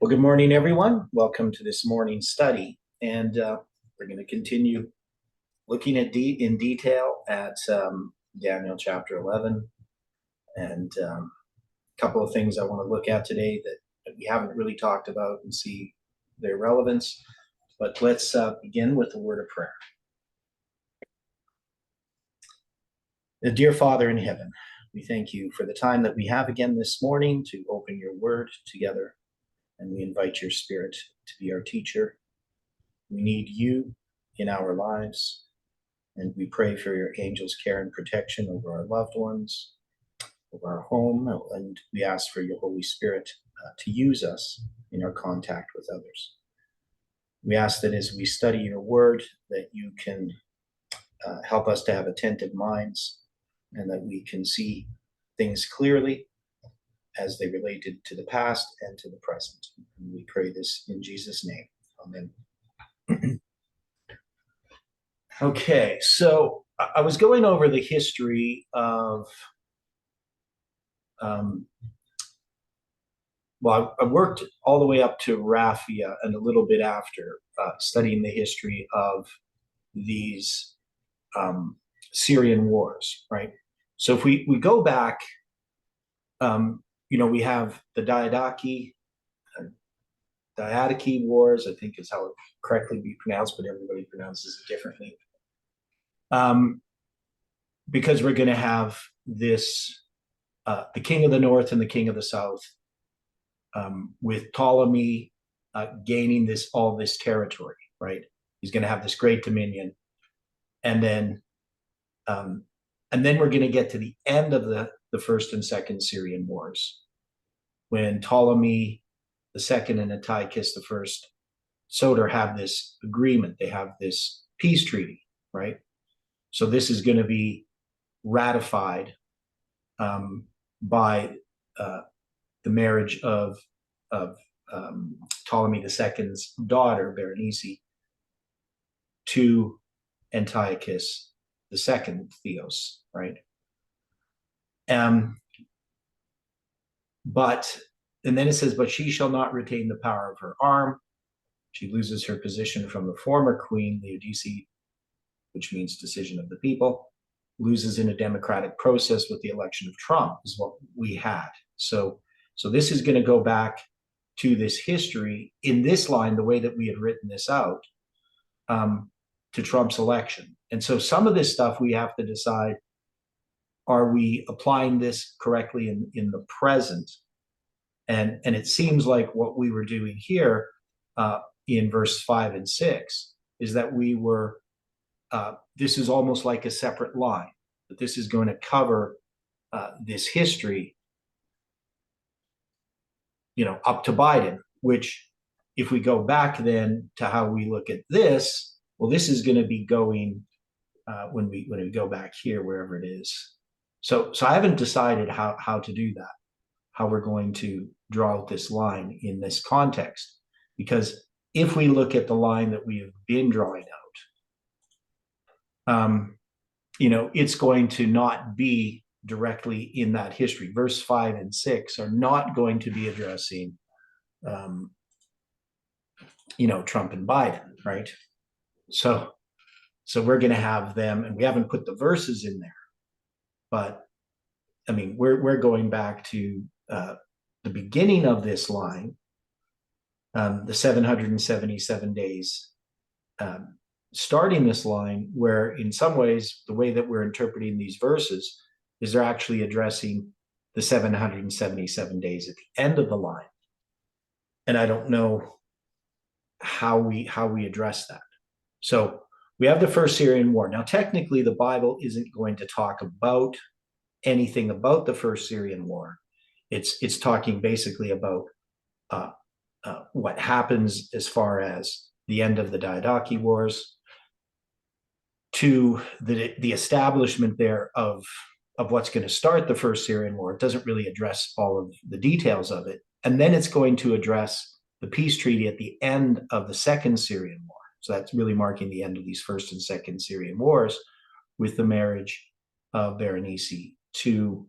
Well, good morning, everyone. Welcome to this morning's study. And we're going to continue looking at in detail at Daniel chapter 11. And a couple of things I want to look at today that we haven't really talked about and see their relevance. But let's begin with a word of prayer. Dear Father in heaven, we thank you for the time that we have again this morning to open your word together. And we invite your Spirit to be our teacher. We need you in our lives, and we pray for your angels' care and protection over our loved ones, over our home, and we ask for your Holy Spirit to use us in our contact with others. We ask that as we study your word, that you can help us to have attentive minds and that we can see things clearly as they related to the past and to the present. And we pray this in Jesus' name. Amen. Okay, so I was going over the history of, well, I worked all the way up to Raphia and a little bit after, studying the history of these Syrian wars, right? So if we go back, we have the Diadochi Wars, I think is how it correctly be pronounced, but everybody pronounces it differently. Because we're going to have this, the king of the north and the king of the south, with Ptolemy gaining all this territory, right? He's going to have this great dominion, and then we're going to get to the end of the first and second Syrian wars, when Ptolemy the second and Antiochus the first Soter have this agreement. They have this peace treaty, right? So this is going to be ratified by the marriage of Ptolemy II's daughter, Berenice, to Antiochus II Theos, right? And then it says, but she shall not retain the power of her arm. She loses her position from the former queen, Laodice, which means decision of the people, loses in a democratic process with the election of Trump, is what we had. So this is going to go back to this history in this line, the way that we had written this out, to Trump's election. And so some of this stuff we have to decide, are we applying this correctly in the present? And it seems like what we were doing here in verse 5 and 6 is that we were, this is almost like a separate line, that this is going to cover this history, up to Biden, which if we go back then to how we look at this, well, this is going to be going when we go back here, wherever it is. So I haven't decided how to do that, how we're going to draw out this line in this context. Because if we look at the line that we have been drawing out, it's going to not be directly in that history. Verse 5 and 6 are not going to be addressing, Trump and Biden, right? So we're going to have them, and we haven't put the verses in there, but I mean, we're going back to the beginning of this line, the 777 days, starting this line, where in some ways the way that we're interpreting these verses is they're actually addressing the 777 days at the end of the line. And I don't know how we address that. So we have the first Syrian war. Now, technically, the Bible isn't going to talk about anything about the first Syrian war. It's talking basically about what happens as far as the end of the Diadochi Wars, to the establishment there of what's going to start the first Syrian war. It doesn't really address all of the details of it. And then it's going to address the peace treaty at the end of the second Syrian war. So that's really marking the end of these first and second Syrian wars, with the marriage of Berenice to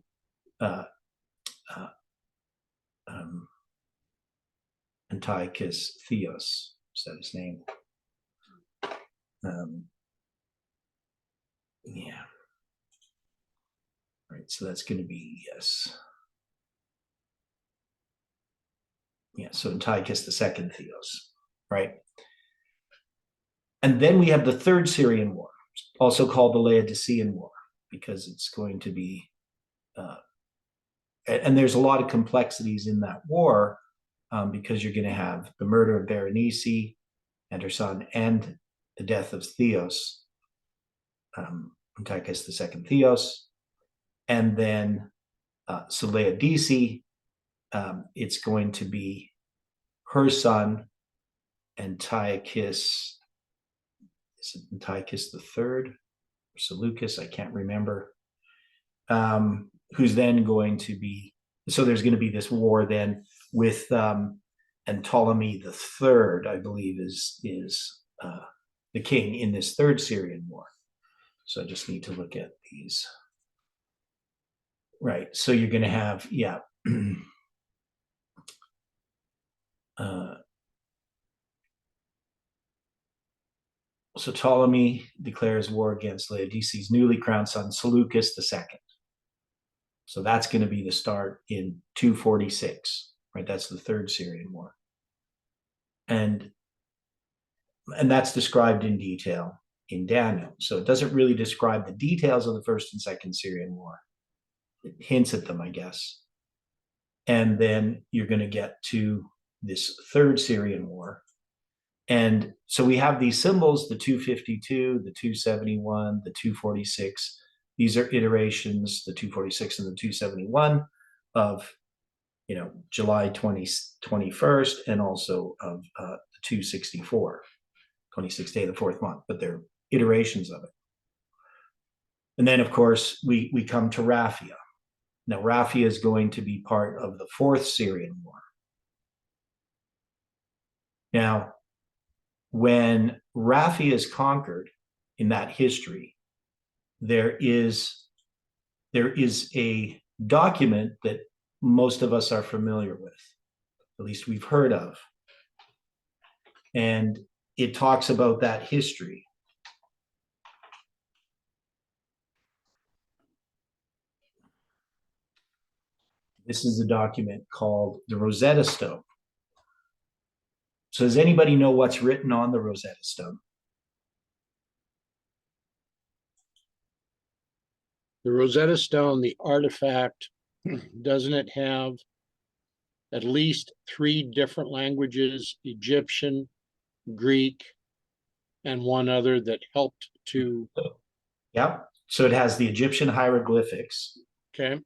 Antiochus Theos. Is that his name? Yeah. Right. So that's going to be yes. Yeah. So Antiochus II Theos. Right. And then we have the Third Syrian War, also called the Laodicean War, because it's going to be, and there's a lot of complexities in that war, because you're going to have the murder of Berenice and her son, and the death of Theos, Antiochus II Theos, and then so Laodice, it's going to be her son Antiochus. Is it Antiochus III or Seleucus? I can't remember. Who's then going to be, so there's going to be this war then with and Ptolemy the Third, I believe, is the king in this Third Syrian War. So I just need to look at these. Right. So you're going to have, yeah. So Ptolemy declares war against Laodice's newly crowned son, Seleucus II. So that's going to be the start in 246, right? That's the Third Syrian War. And that's described in detail in Daniel. So it doesn't really describe the details of the First and Second Syrian War. It hints at them, I guess. And then you're going to get to this Third Syrian War. And so we have these symbols, the 252, the 271, the 246. These are iterations, the 246 and the 271 of, July 21st, and also of the 264, 26th day of the fourth month, but they're iterations of it. And then, of course, we come to Raphia. Now, Raphia is going to be part of the Fourth Syrian War. Now, when Raphia is conquered in that history, there is a document that most of us are familiar with, at least we've heard of. And it talks about that history. This is a document called the Rosetta Stone. So does anybody know what's written on the Rosetta Stone? The Rosetta Stone, the artifact, doesn't it have at least 3 different languages, Egyptian, Greek, and one other that helped to... Yeah. So it has the Egyptian hieroglyphics. Okay.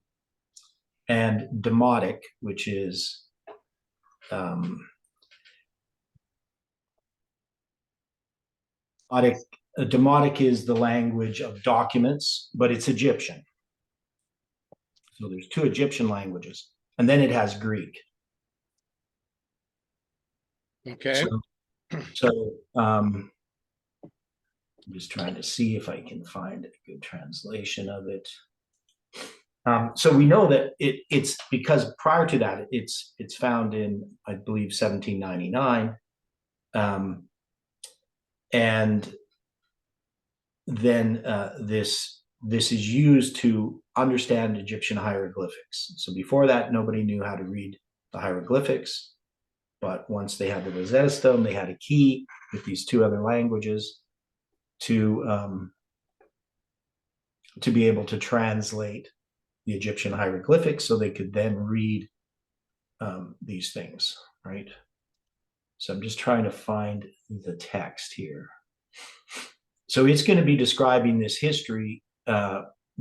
And Demotic, which is Demotic is the language of documents, but it's Egyptian. So there's 2 Egyptian languages, and then it has Greek. Okay. So I'm just trying to see if I can find a good translation of it. So we know that it's because prior to that, it's found in, I believe, 1799. And then this is used to understand Egyptian hieroglyphics. So before that, nobody knew how to read the hieroglyphics. But once they had the Rosetta Stone, they had a key with these 2 other languages to be able to translate the Egyptian hieroglyphics, so they could then read these things, right? So I'm just trying to find the text here. So it's going to be describing this history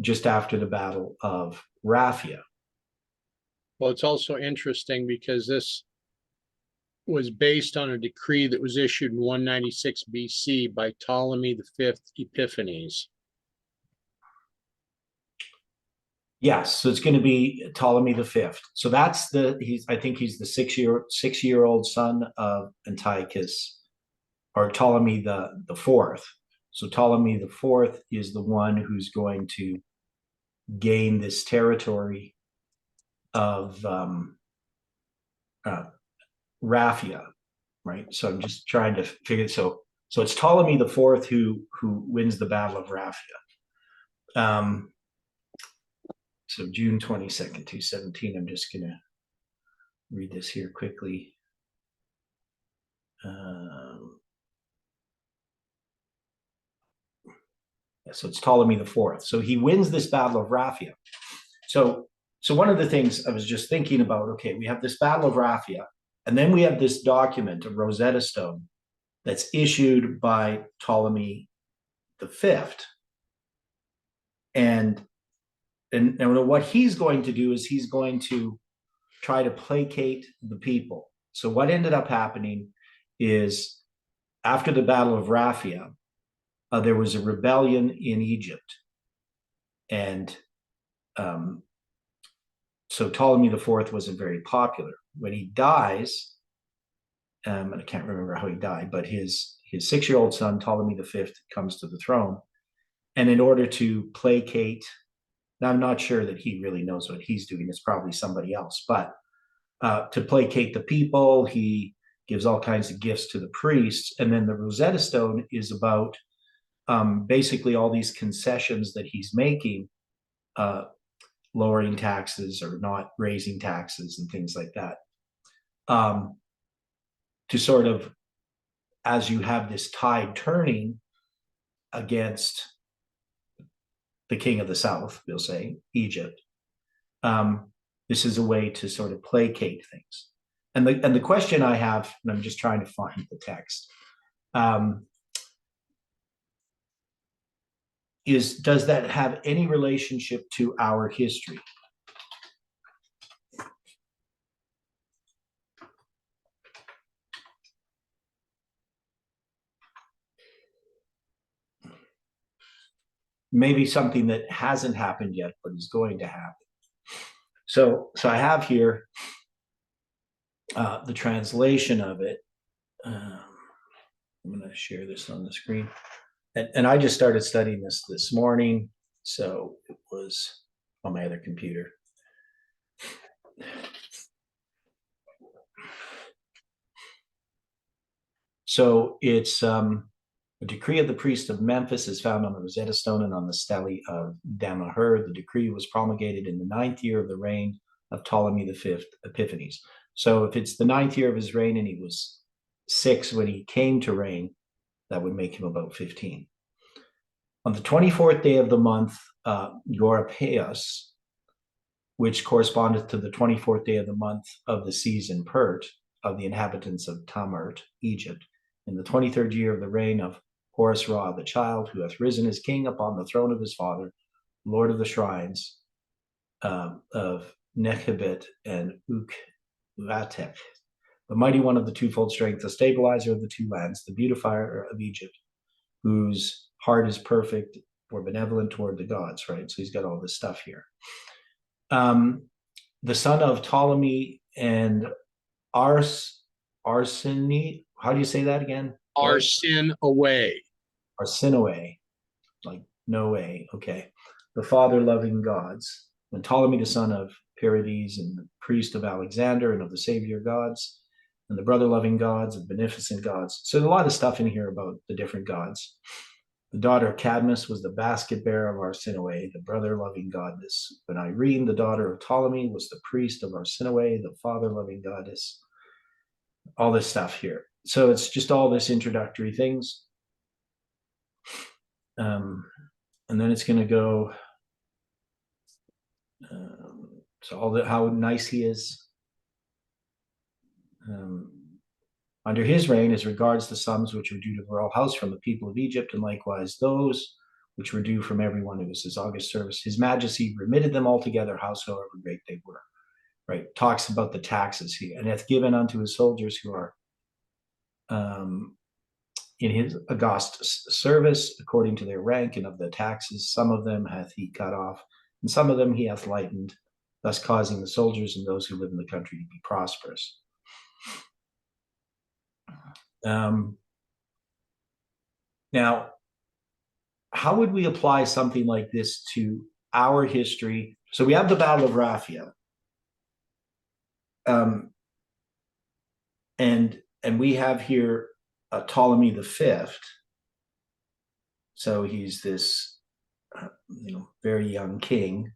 just after the Battle of Raphia. Well, it's also interesting because this was based on a decree that was issued in 196 BC by Ptolemy V Epiphanes. Yes, so it's going to be Ptolemy V. So that's I think he's the six-year-old son of Antiochus, or Ptolemy the Fourth. So Ptolemy the Fourth is the one who's going to gain this territory of Raphia, right? So I'm just trying to figure. So it's Ptolemy the Fourth who wins the Battle of Raphia. So June 22nd, 217. I'm just gonna read this here quickly. So it's Ptolemy the Fourth. So he wins this Battle of Raphia. So one of the things I was just thinking about, okay, we have this Battle of Raphia, and then we have this document of Rosetta Stone that's issued by Ptolemy the Fifth. And what he's going to do is he's going to try to placate the people. So what ended up happening is after the Battle of Raphia, there was a rebellion in Egypt. And so Ptolemy the Fourth wasn't very popular. When he dies, and I can't remember how he died, but his 6-year-old son, Ptolemy the Fifth, comes to the throne. And in order to placate, now I'm not sure that he really knows what he's doing. It's probably somebody else. But to placate the people, he gives all kinds of gifts to the priests. And then the Rosetta Stone is about basically all these concessions that he's making, lowering taxes or not raising taxes and things like that. To sort of, as you have this tide turning against the king of the south, we'll say, Egypt, this is a way to sort of placate things. And the question I have, and I'm just trying to find the text, is does that have any relationship to our history? Maybe something that hasn't happened yet, but is going to happen. So I have here the translation of it. I'm going to share this on the screen. And I just started studying this morning. So it was on my other computer. So it's a decree of the priest of Memphis is found on the Rosetta Stone and on the stele of Damahur. The decree was promulgated in the 9th year of the reign of Ptolemy V Epiphanes. So if it's the 9th year of his reign and he was 6 when he came to reign, that would make him about 15. On the 24th day of the month, Eurypaios, which corresponded to the 24th day of the month of the season Pert of the inhabitants of Tamart, Egypt, in the 23rd year of the reign of Horus Ra, the child, who hath risen as king upon the throne of his father, lord of the shrines of Nechebet and Ukvatek, the mighty one of the twofold strength, the stabilizer of the two lands, the beautifier of Egypt, whose heart is perfect or benevolent toward the gods, right? So he's got all this stuff here. The son of Ptolemy and Arsene, how do you say that again? Arsinoe. Arsinoe, like no way. Okay. The father loving gods. When Ptolemy, the son of Pyrrhides and the priest of Alexander and of the savior gods, and the brother loving gods and beneficent gods. So there's a lot of stuff in here about the different gods. The daughter of Cadmus was the basket bearer of Arsinoe, the brother loving goddess. When Irene, the daughter of Ptolemy, was the priest of Arsinoe, the father loving goddess. All this stuff here. So it's just all this introductory things. And then it's going to go. So all that, how nice he is. Under his reign, as regards the sums which were due to the royal house from the people of Egypt, and likewise those which were due from everyone who was his august service, his majesty remitted them altogether, howsoever great they were. Right? Talks about the taxes here, and hath given unto his soldiers who are in his august service, according to their rank, and of the taxes, some of them hath he cut off, and some of them he hath lightened, thus causing the soldiers and those who live in the country to be prosperous. Now, how would we apply something like this to our history? So we have the Battle of Raphia. And and we have here Ptolemy the Fifth. So he's this, very young king.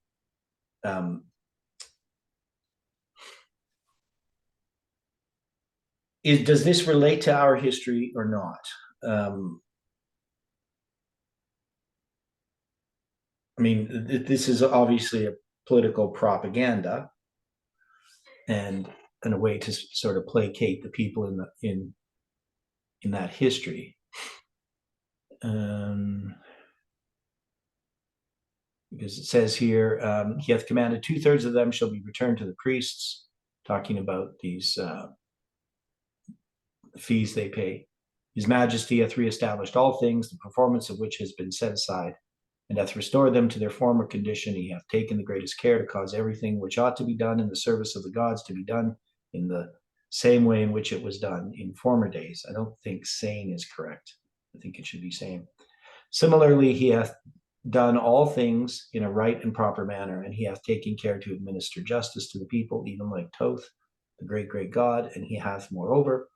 Does this relate to our history or not? I mean, this is obviously a political propaganda and a way to sort of placate the people in that history. Because it says here, he hath commanded 2/3 of them shall be returned to the priests, talking about these fees they pay. His Majesty hath reestablished all things, the performance of which has been set aside, and hath restored them to their former condition. He hath taken the greatest care to cause everything which ought to be done in the service of the gods to be done in the same way in which it was done in former days. I don't think sane is correct. I think it should be same. Similarly, he hath done all things in a right and proper manner, and he hath taken care to administer justice to the people, even like Toth, the great God, and he hath moreover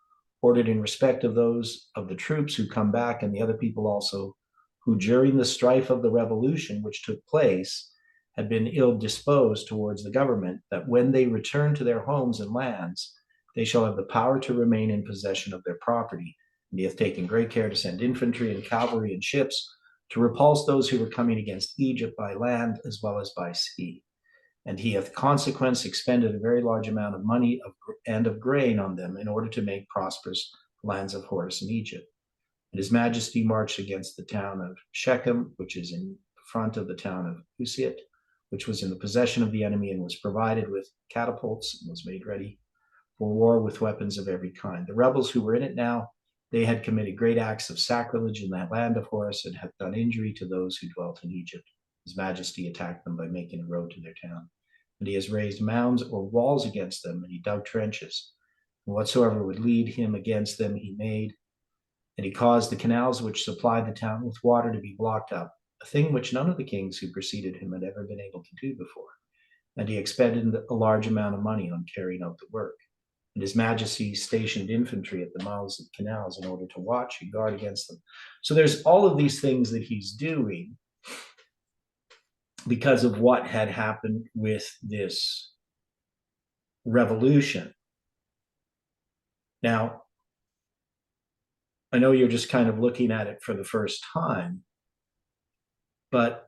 ordered in respect of those of the troops who come back, and the other people also, who during the strife of the revolution which took place had been ill disposed towards the government, that when they return to their homes and lands, they shall have the power to remain in possession of their property. And he hath taken great care to send infantry and cavalry and ships to repulse those who were coming against Egypt by land as well as by sea. And he hath consequence expended a very large amount of money and of grain on them in order to make prosperous the lands of Horus and Egypt. And his Majesty marched against the town of Shechem, which is in front of the town of Husiat, which was in the possession of the enemy, and was provided with catapults and was made ready for war with weapons of every kind. The rebels who were in it now, they had committed great acts of sacrilege in that land of Horus, and had done injury to those who dwelt in Egypt. His Majesty attacked them by making a road to their town. And he has raised mounds or walls against them, and he dug trenches. And whatsoever would lead him against them he made. And he caused the canals which supplied the town with water to be blocked up, a thing which none of the kings who preceded him had ever been able to do before. And he expended a large amount of money on carrying out the work. And his Majesty stationed infantry at the mouths of canals in order to watch and guard against them. So there's all of these things that he's doing because of what had happened with this revolution. Now, I know you're just kind of looking at it for the first time, but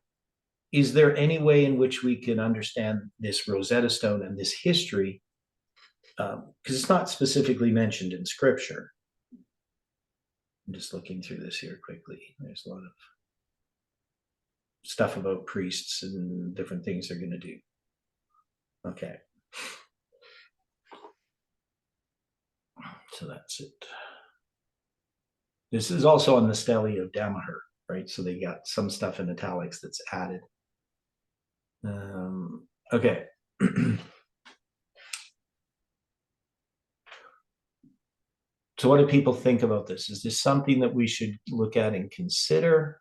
is there any way in which we can understand this Rosetta Stone and this history? Because it's not specifically mentioned in scripture. I'm just looking through this here quickly. There's a lot of stuff about priests and different things they're going to do. Okay. So that's it. This is also on the Stele of Damaher, right? So they got some stuff in italics that's added. Okay. So what do people think about this? Is this something that we should look at and consider?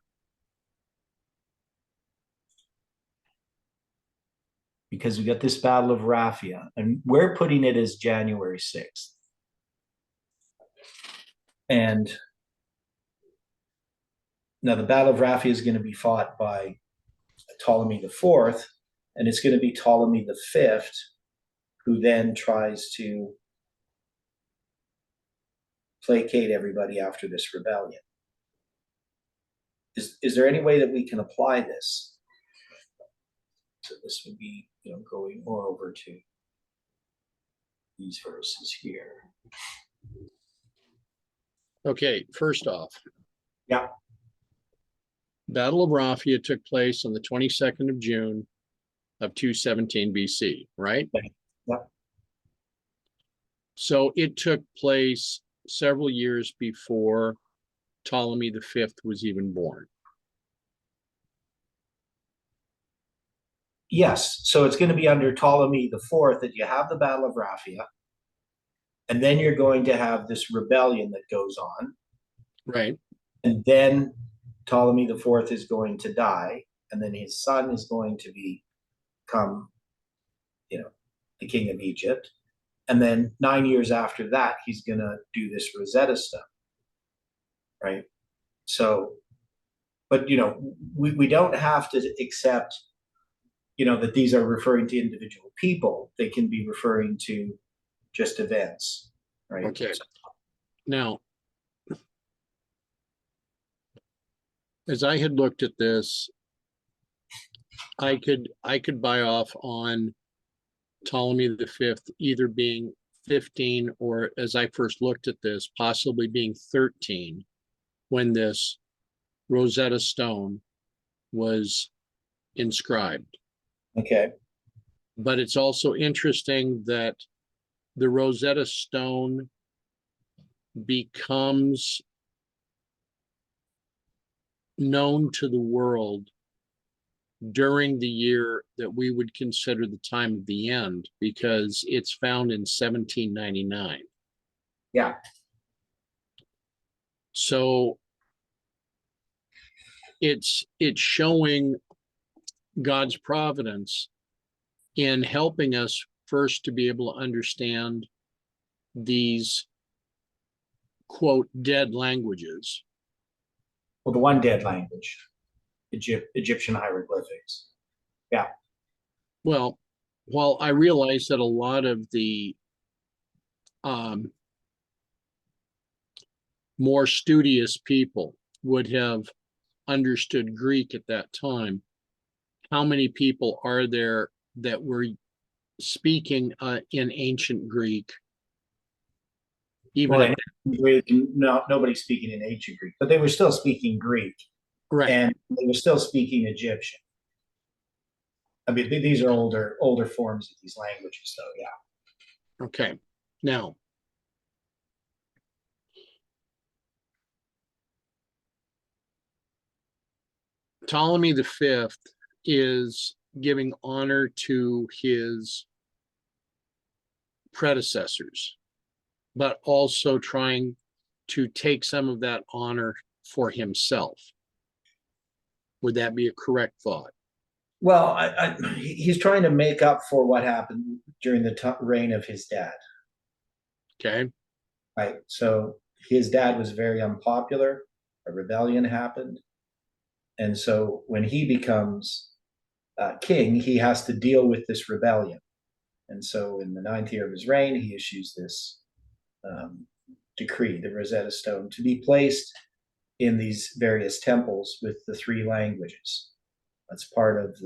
Because we got this Battle of Raphia, and we're putting it as January 6th. And now the Battle of Raphia is going to be fought by Ptolemy IV, and it's going to be Ptolemy V, who then tries to placate everybody after this rebellion. Is there any way that we can apply this? So this would be, going more over to these verses here. Okay, first off, Yeah. Battle of Raphia took place on the 22nd of June of 217 BC, right? Yeah. So it took place several years before Ptolemy V was even born. Yes. So it's going to be under Ptolemy IV that you have the Battle of Raphia. And then you're going to have this rebellion that goes on. Right. And then Ptolemy IV is going to die. And then his son is going to become, the king of Egypt. And then 9 years after that, he's going to do this Rosetta Stone, right? So, but we don't have to accept that these are referring to individual people. They can be referring to just events, right? Okay. Now, as I had looked at this, I could buy off on Ptolemy the Fifth either being 15 or, as I first looked at this, possibly being 13 when this Rosetta Stone was inscribed. Okay. But it's also interesting that the Rosetta Stone becomes known to the world during the year that we would consider the time of the end, because it's found in 1799. Yeah. So it's showing God's providence in helping us first to be able to understand these quote dead languages. Well, the one dead language, Egyptian hieroglyphics. Yeah. Well, while I realize that a lot of the um, more studious people would have understood Greek at that time, how many people are there that were speaking in ancient Greek? Even Well, at in Greek, no, nobody's speaking in ancient Greek, but they were still speaking Greek, right. and they were still speaking Egyptian. I mean, these are older forms of these languages, though. Yeah. Okay. Now, Ptolemy the Fifth is giving honor to his predecessors, but also trying to take some of that honor for himself. Would that be a correct thought? Well, he's trying to make up for what happened during the reign of his dad. Okay. Right. So his dad was very unpopular. A rebellion happened, and so when he becomes king, he has to deal with this rebellion. And so in the ninth year of his reign, he issues this decree, the Rosetta Stone, to be placed in these various temples with the three languages. That's part of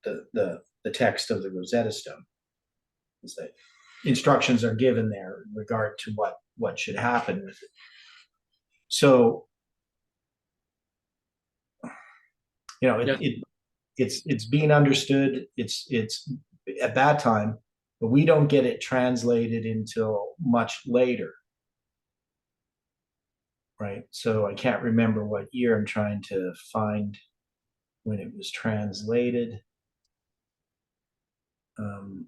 the text of the Rosetta Stone. Is that instructions are given there in regard to what should happen with it. So Yeah. it's being understood. It's at that time, but we don't get it translated until much later, right? So I can't remember what year. I'm trying to find when it was translated. Um,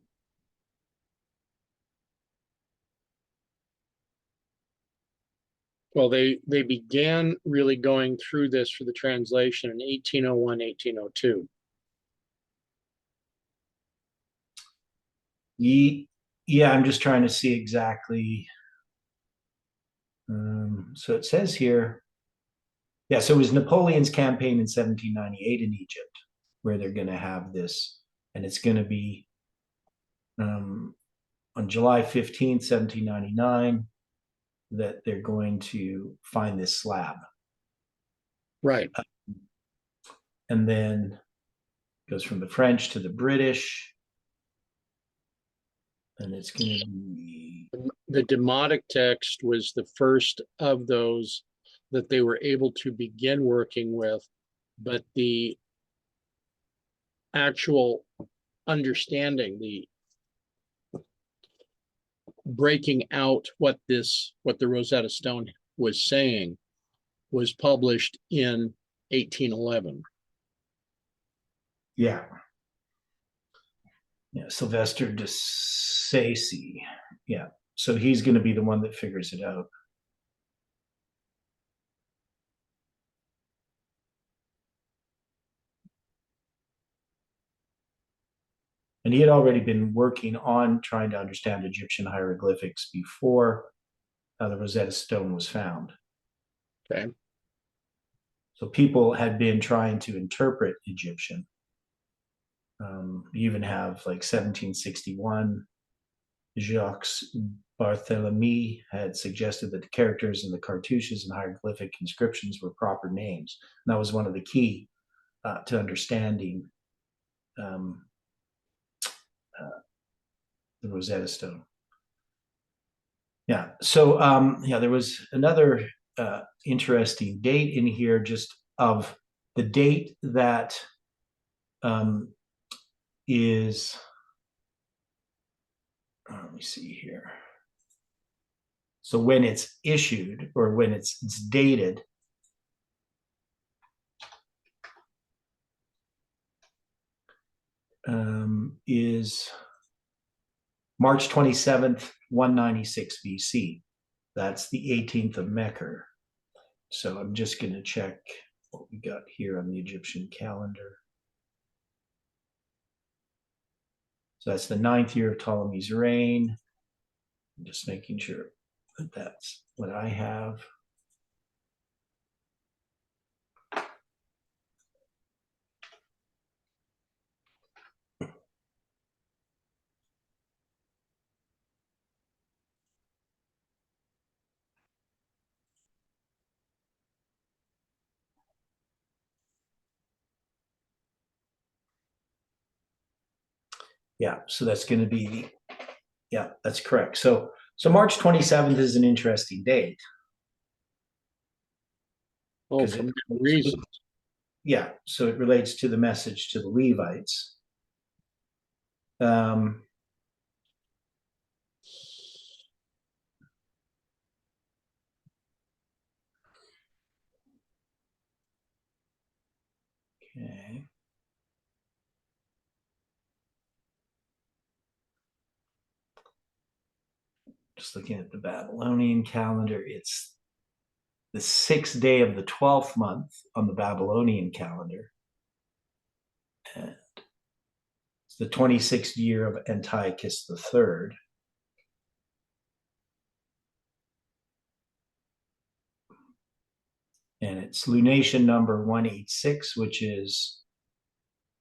Well, they began really going through this for the translation in 1801, 1802. yeah, I'm just trying to see exactly. So it says here, yeah, so it was Napoleon's campaign in 1798 in Egypt, where they're going to have this, and it's going to be on July 15th, 1799, that they're going to find this slab. Right. And then it goes from the French to the British, and it's going to be. The Demotic text was the first of those that they were able to begin working with, but the actual understanding, the breaking out what the Rosetta Stone was saying, was published in 1811. Yeah. Yeah, Sylvester de Sacy. Yeah. So he's going to be the one that figures it out. And he had already been working on trying to understand Egyptian hieroglyphics before the Rosetta Stone was found. Okay. So people had been trying to interpret Egyptian. You even have like 1761, Jacques Barthélemy had suggested that the characters in the cartouches and hieroglyphic inscriptions were proper names. And that was one of the key to understanding um, the Rosetta Stone. Yeah. So yeah, there was another interesting date in here, just of the date that is. Let me see here. So when it's issued or when it's dated, is March 27th, 196 BC. That's the 18th of Mekher. So I'm just going to check what we got here on the Egyptian calendar. So that's the 9th year of Ptolemy's reign. I'm just making sure that that's what I have. Yeah, so that's going to be the, yeah, that's correct. So March 27th is an interesting date. Oh, for many reasons. Yeah, so it relates to the message to the Levites. Um, okay. Just looking at the Babylonian calendar, it's the 6th day of the 12th month on the Babylonian calendar. And it's the 26th year of Antiochus III. And it's lunation number 186, which is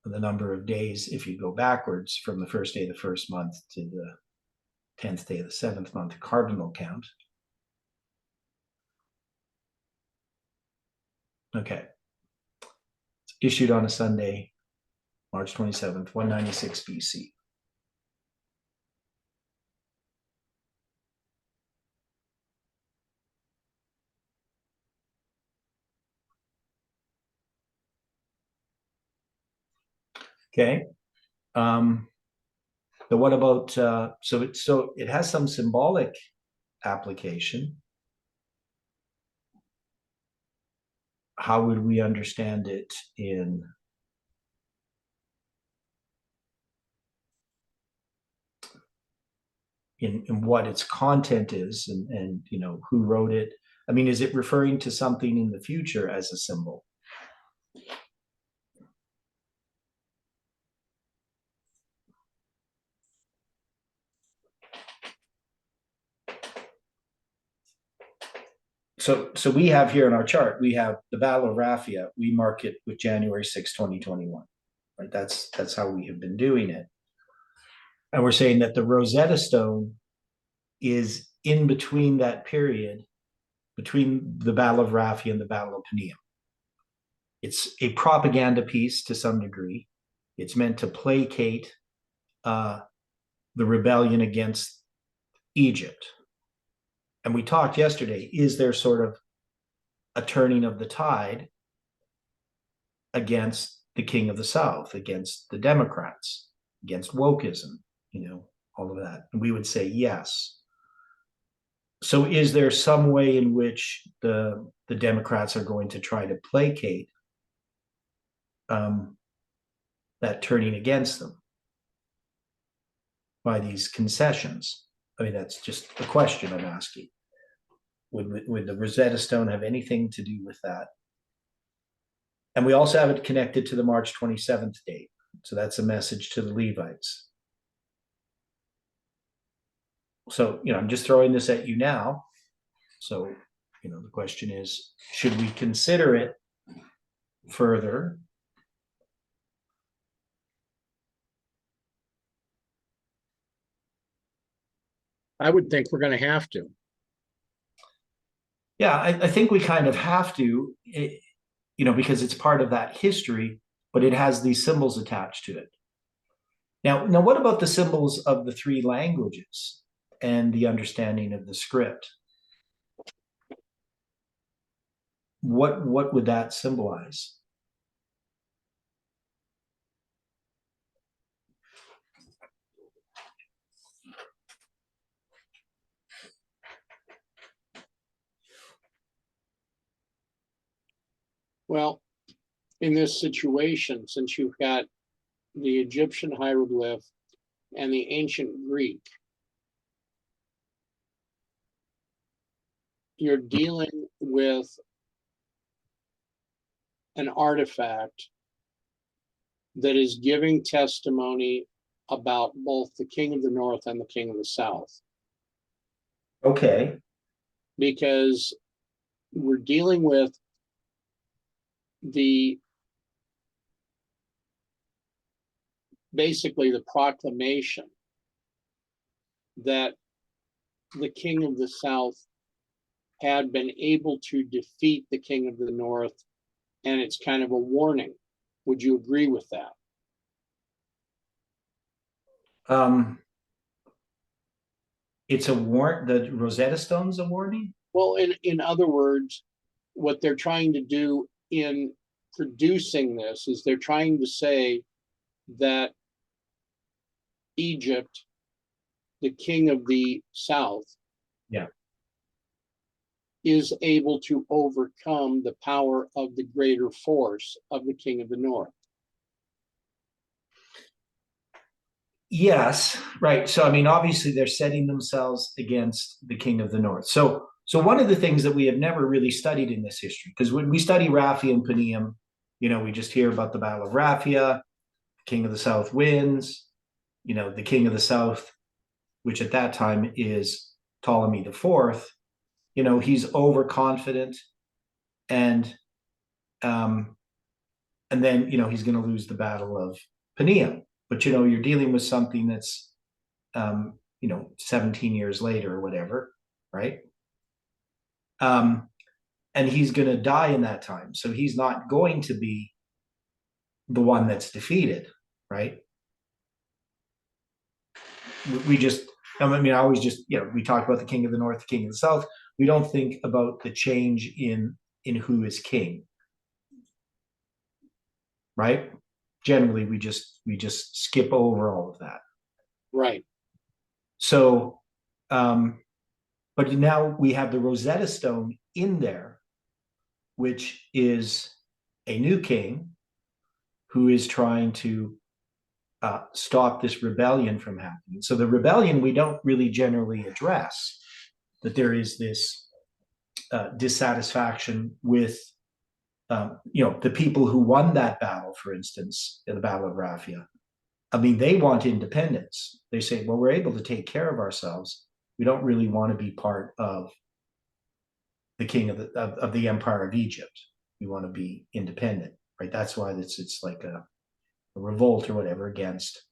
the number of days if you go backwards from the first day of the first month to the 10th day of the 7th month, cardinal count. Okay. It's issued on a Sunday, March 27th, 196 BC. Okay. But what about so it has some symbolic application. How would we understand it in what its content is, and you know who wrote it? I mean, is it referring to something in the future as a symbol? So we have here in our chart, we have the Battle of Raphia. We mark it with January 6, 2021. Right? That's how we have been doing it. And we're saying that the Rosetta Stone is in between that period, between the Battle of Raphia and the Battle of Panium. It's a propaganda piece to some degree. It's meant to placate the rebellion against Egypt. And we talked yesterday, is there sort of a turning of the tide against the king of the South, against the Democrats, against wokeism, you know, all of that? And we would say yes. So is there some way in which the Democrats are going to try to placate that turning against them by these concessions? I mean, that's just a question I'm asking. Would the Rosetta Stone have anything to do with that? And we also have it connected to the March 27th date. So that's a message to the Levites. So, I'm just throwing this at you now. So, the question is, should we consider it further? I would think we're going to have to. Yeah, I think we kind of have to, because it's part of that history, but it has these symbols attached to it. Now, what about the symbols of the three languages and the understanding of the script? What would that symbolize? Well, in this situation, since you've got the Egyptian hieroglyph and the ancient Greek, you're dealing with an artifact that is giving testimony about both the king of the north and the king of the south. Okay. Because we're dealing with the basically the proclamation that the king of the south had been able to defeat the king of the north, and it's kind of a warning. Would you agree with that? Um, it's a warrant. The Rosetta Stone's a warning. Well, in other words, what they're trying to do in producing this is they're trying to say that Egypt, the king of the south, Yeah. is able to overcome the power of the greater force of the king of the north. Yes, right. So, I mean, obviously, they're setting themselves against the king of the north. So one of the things that we have never really studied in this history, because when we study Raphia and Panium, we just hear about the Battle of Raphia, the king of the south wins, the king of the south, which at that time is Ptolemy the Fourth. He's overconfident, and um, and then he's going to lose the Battle of Panium. But you're dealing with something that's 17 years later or whatever, right? And he's going to die in that time. So he's not going to be the one that's defeated, right? We just, I mean, I always just, we talk about the king of the north, the king of the south. We don't think about the change in who is king, right? Generally, we just skip over all of that. Right. So, but now we have the Rosetta Stone in there, which is a new king who is trying to stop this rebellion from happening. So the rebellion we don't really generally address, that there is this dissatisfaction with the people who won that battle, for instance, in the Battle of Raphia. I mean, they want independence. They say, well, we're able to take care of ourselves. We don't really want to be part of the king of the empire of Egypt. We want to be independent, right? That's why it's like a revolt or whatever against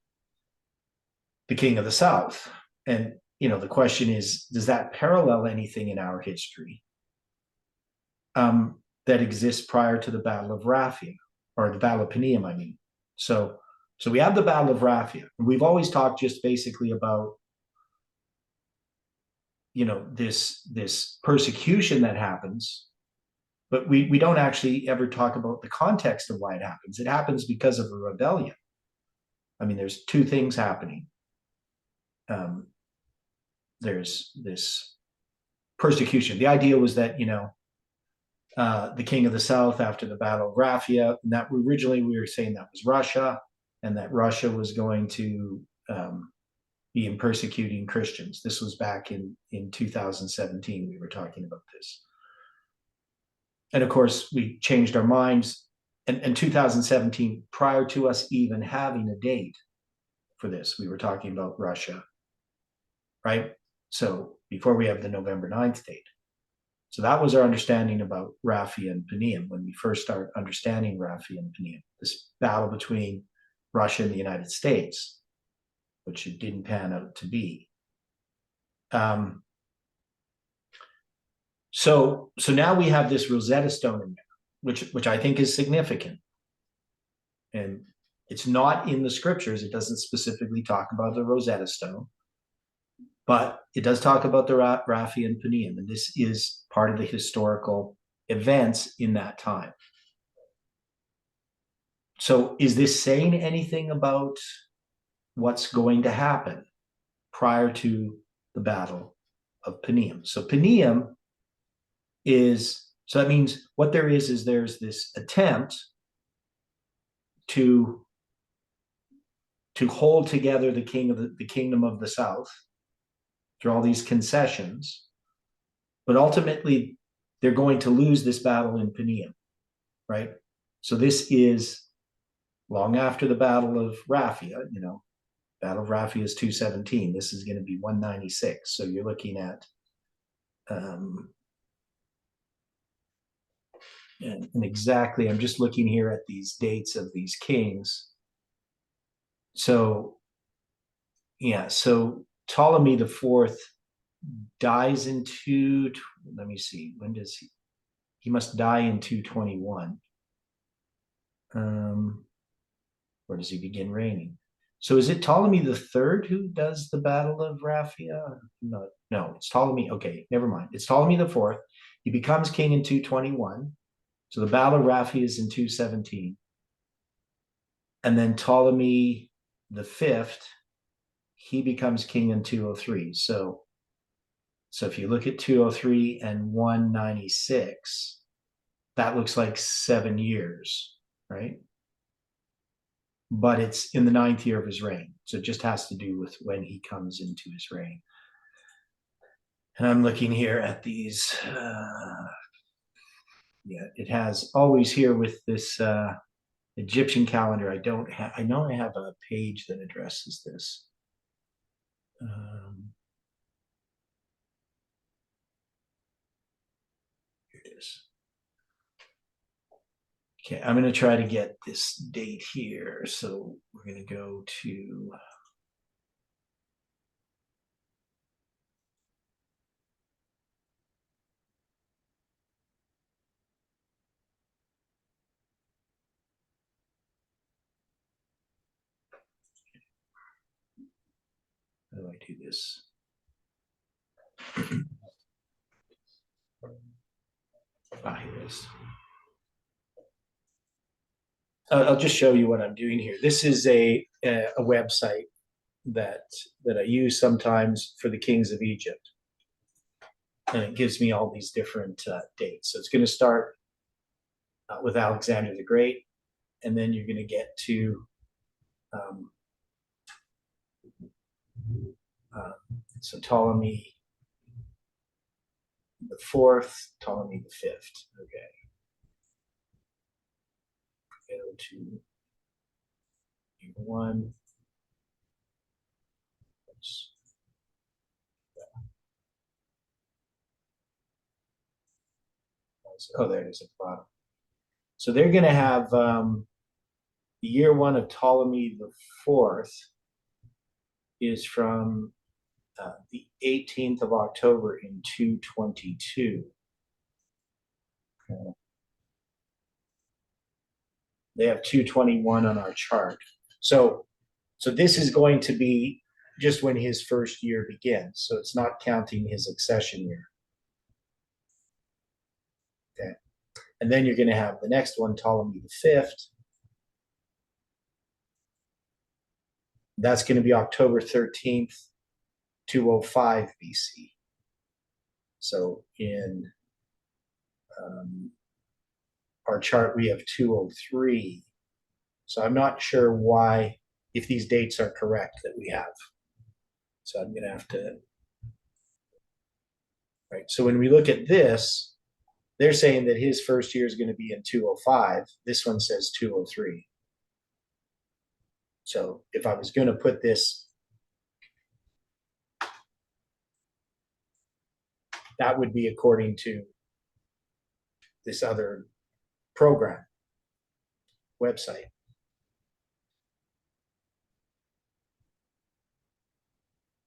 the king of the south. And the question is, does that parallel anything in our history that exists prior to the Battle of Raphia, or the Battle of Panium, I mean? So we have the Battle of Raphia. We've always talked just basically about this persecution that happens, but we don't actually ever talk about the context of why it happens. It happens because of a rebellion. I mean, there's two things happening. There's this persecution. The idea was that the king of the south after the Battle of Raphia, and that originally we were saying that was Russia, and that Russia was going to be in persecuting Christians. This was back in 2017. We were talking about this, and of course we changed our minds. And 2017, prior to us even having a date for this, we were talking about Russia, right? So before we have the November 9th date. So that was our understanding about Raphia and Panium when we first started understanding Raphia and Panium, this battle between Russia and the United States, which it didn't pan out to be. So now we have this Rosetta Stone in there, which I think is significant. And it's not in the scriptures. It doesn't specifically talk about the Rosetta Stone, but it does talk about the Raphia and Panium, and this is part of the historical events in that time. So is this saying anything about what's going to happen prior to the Battle of Panium? So Panium so that means what there is there's this attempt to hold together the kingdom of the South through all these concessions, but ultimately they're going to lose this battle in Panium, right? So this is long after the Battle of Raphia. Battle of Raphia is 217. This is going to be 196. So you're looking at and exactly, I'm just looking here at these dates of these kings. So yeah, so Ptolemy the Fourth dies in let me see, when does he must die in 221. Where does he begin reigning? So is it Ptolemy the Third who does the Battle of Raphia? No, it's Ptolemy. Okay, never mind. It's Ptolemy the Fourth. He becomes king in 221. So the Battle of Raphia is in 217. And then Ptolemy the Fifth, he becomes king in 203. So if you look at 203 and 196, that looks like 7 years, right? But it's in the 9th year of his reign. So it just has to do with when he comes into his reign. And I'm looking here at these. Yeah, it has always here with this Egyptian calendar. I know I have a page that addresses this. Here it is. Okay, I'm going to try to get this date here. So we're going to go to. How do I do this? Here it is. I'll just show you what I'm doing here. This is a website that I use sometimes for the kings of Egypt, and it gives me all these different dates. So it's going to start with Alexander the Great, and then you're going to get to so Ptolemy the Fourth, Ptolemy the Fifth. Okay. Go to one. Oh, there it is at the bottom. So they're going to have the year one of Ptolemy the Fourth is from the 18th of October in 222. They have 221 on our chart. So this is going to be just when his first year begins. So it's not counting his accession year. Okay. And then you're going to have the next one, Ptolemy the Fifth. That's going to be October 13th, 205 BC. So in our chart, we have 203. So I'm not sure why, if these dates are correct that we have. So I'm going to have to, right? So when we look at this, they're saying that his first year is going to be in 205. This one says 203. So if I was going to put this that would be according to this other program website.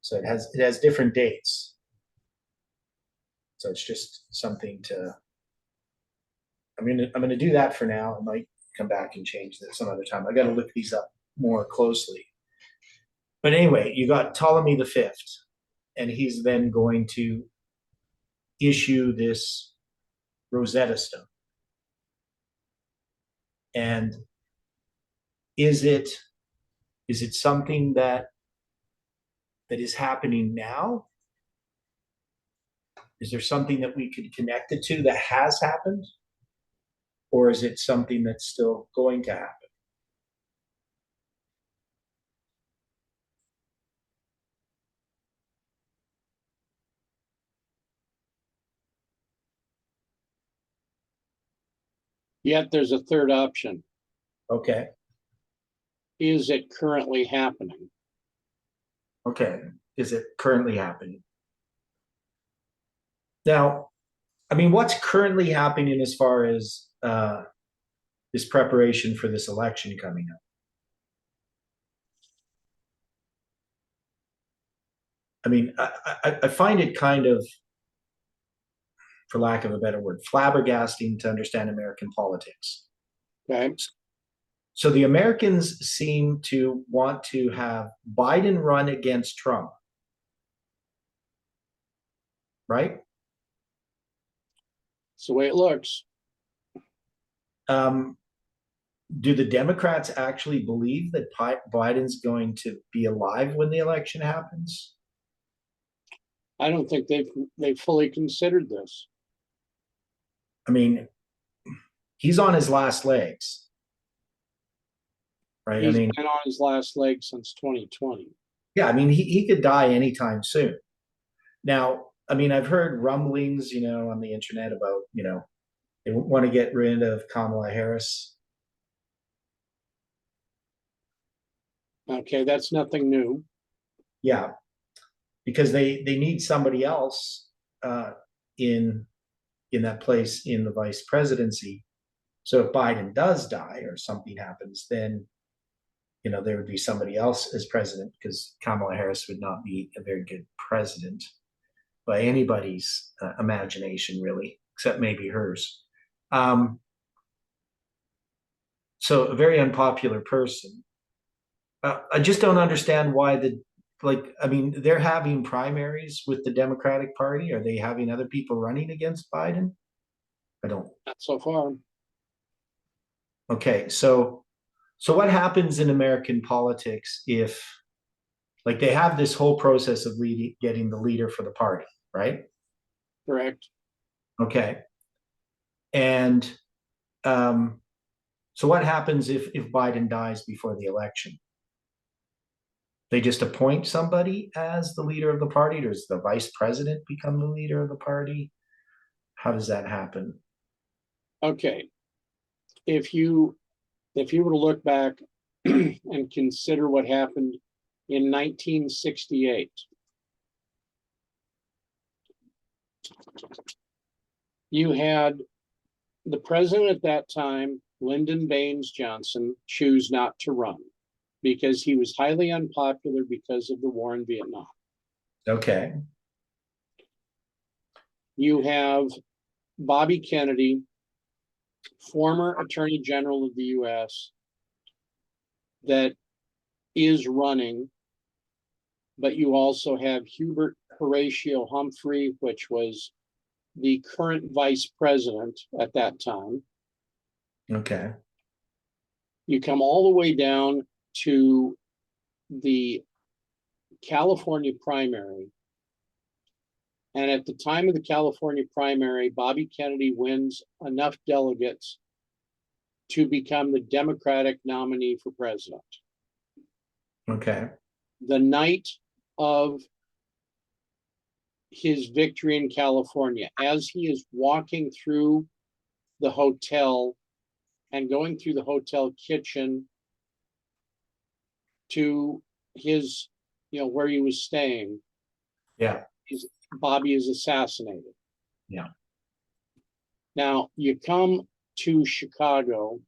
So it has different dates. So it's just something to. I'm gonna do that for now. I might come back and change this some other time. I got to look these up more closely. But anyway, you got Ptolemy the Fifth, and he's then going to issue this Rosetta Stone. And is it something that is happening now? Is there something that we could connect it to that has happened? Or is it something that's still going to happen? Yet there's a third option. Okay. Is it currently happening? Okay. Is it currently happening? Now, I mean, what's currently happening as far as this preparation for this election coming up? I mean, I find it kind of, for lack of a better word, flabbergasting to understand American politics. Okay. So the Americans seem to want to have Biden run against Trump, right? It's the way it looks. Do the Democrats actually believe that Biden's going to be alive when the election happens? I don't think they've fully considered this. I mean, he's on his last legs, right? He's I mean, been on his last leg since 2020. yeah, I mean, he could die anytime soon. Now, I mean, I've heard rumblings, on the internet about, they want to get rid of Kamala Harris. Okay, that's nothing new. Yeah, because they need somebody else in that place in the vice presidency. So if Biden does die or something happens, then there would be somebody else as president, because Kamala Harris would not be a very good president by anybody's imagination, really, except maybe hers. So a very unpopular person. I just don't understand why I mean, they're having primaries with the Democratic Party. Are they having other people running against Biden? I don't. Not so far. Okay, so what happens in American politics if, like, they have this whole process of getting the leader for the party, right? Correct. Okay, and so what happens if Biden dies before the election? They just appoint somebody as the leader of the party? Does the vice president become the leader of the party? How does that happen? Okay. If you were to look back and consider what happened in 1968, you had the president at that time, Lyndon Baines Johnson, choose not to run because he was highly unpopular because of the war in Vietnam. Okay. You have Bobby Kennedy, former Attorney General of the US, that is running, but you also have Hubert Horatio Humphrey, which was the current vice president at that time. Okay. You come all the way down to the California primary. And at the time of the California primary, Bobby Kennedy wins enough delegates to become the Democratic nominee for president. Okay. The night of his victory in California, as he is walking through the hotel and going through the hotel kitchen to his, where he was staying, Yeah. Bobby is assassinated. Yeah. Now you come to Chicago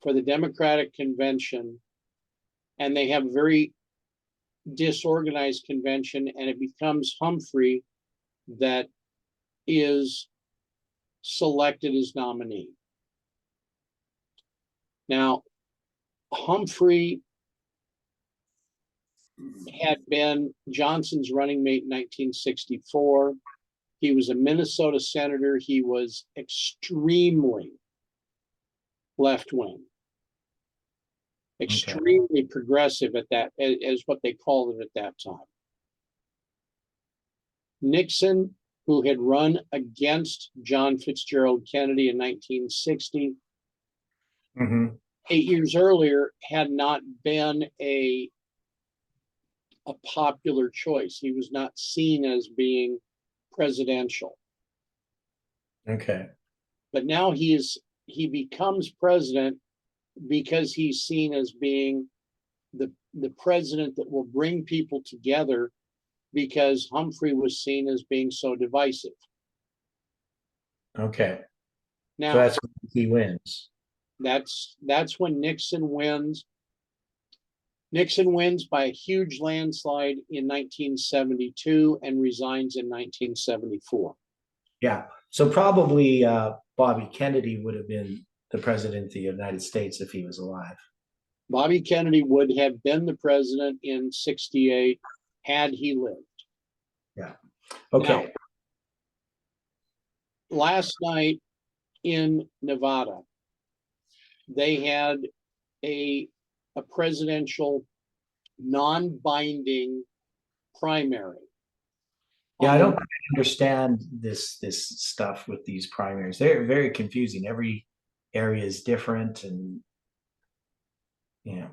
for the Democratic convention, and they have a very disorganized convention, and it becomes Humphrey that is selected as nominee. Now, Humphrey had been Johnson's running mate in 1964. He was a Minnesota senator. He was extremely left-wing, extremely progressive at that, as what they called it at that time. Nixon, who had run against John Fitzgerald Kennedy in 1960, 8 years earlier, had not been a popular choice. He was not seen as being presidential. Okay. But now he becomes president because he's seen as being the president that will bring people together, because Humphrey was seen as being so divisive. Okay. Now, so that's when he wins. That's when Nixon wins. Nixon wins by a huge landslide in 1972 and resigns in 1974. Yeah. So probably Bobby Kennedy would have been the president of the United States if he was alive. Bobby Kennedy would have been the president in 68 had he lived. Yeah. Okay. Now, last night in Nevada, they had a presidential non-binding primary. Yeah, I don't understand this stuff with these primaries. They're very confusing. Every area is different, and yeah.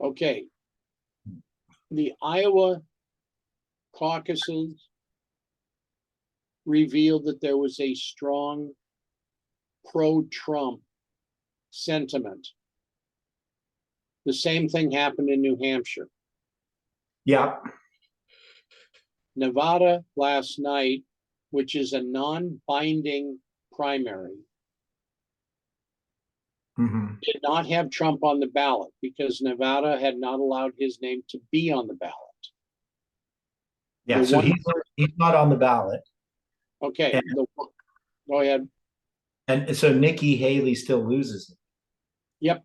Okay. The Iowa caucuses revealed that there was a strong pro-Trump sentiment. The same thing happened in New Hampshire. Yeah. Nevada last night, which is a non-binding primary, did not have Trump on the ballot because Nevada had not allowed his name to be on the ballot. Yeah, so he's not on the ballot. Okay, go ahead. And so Nikki Haley still loses it. Yep.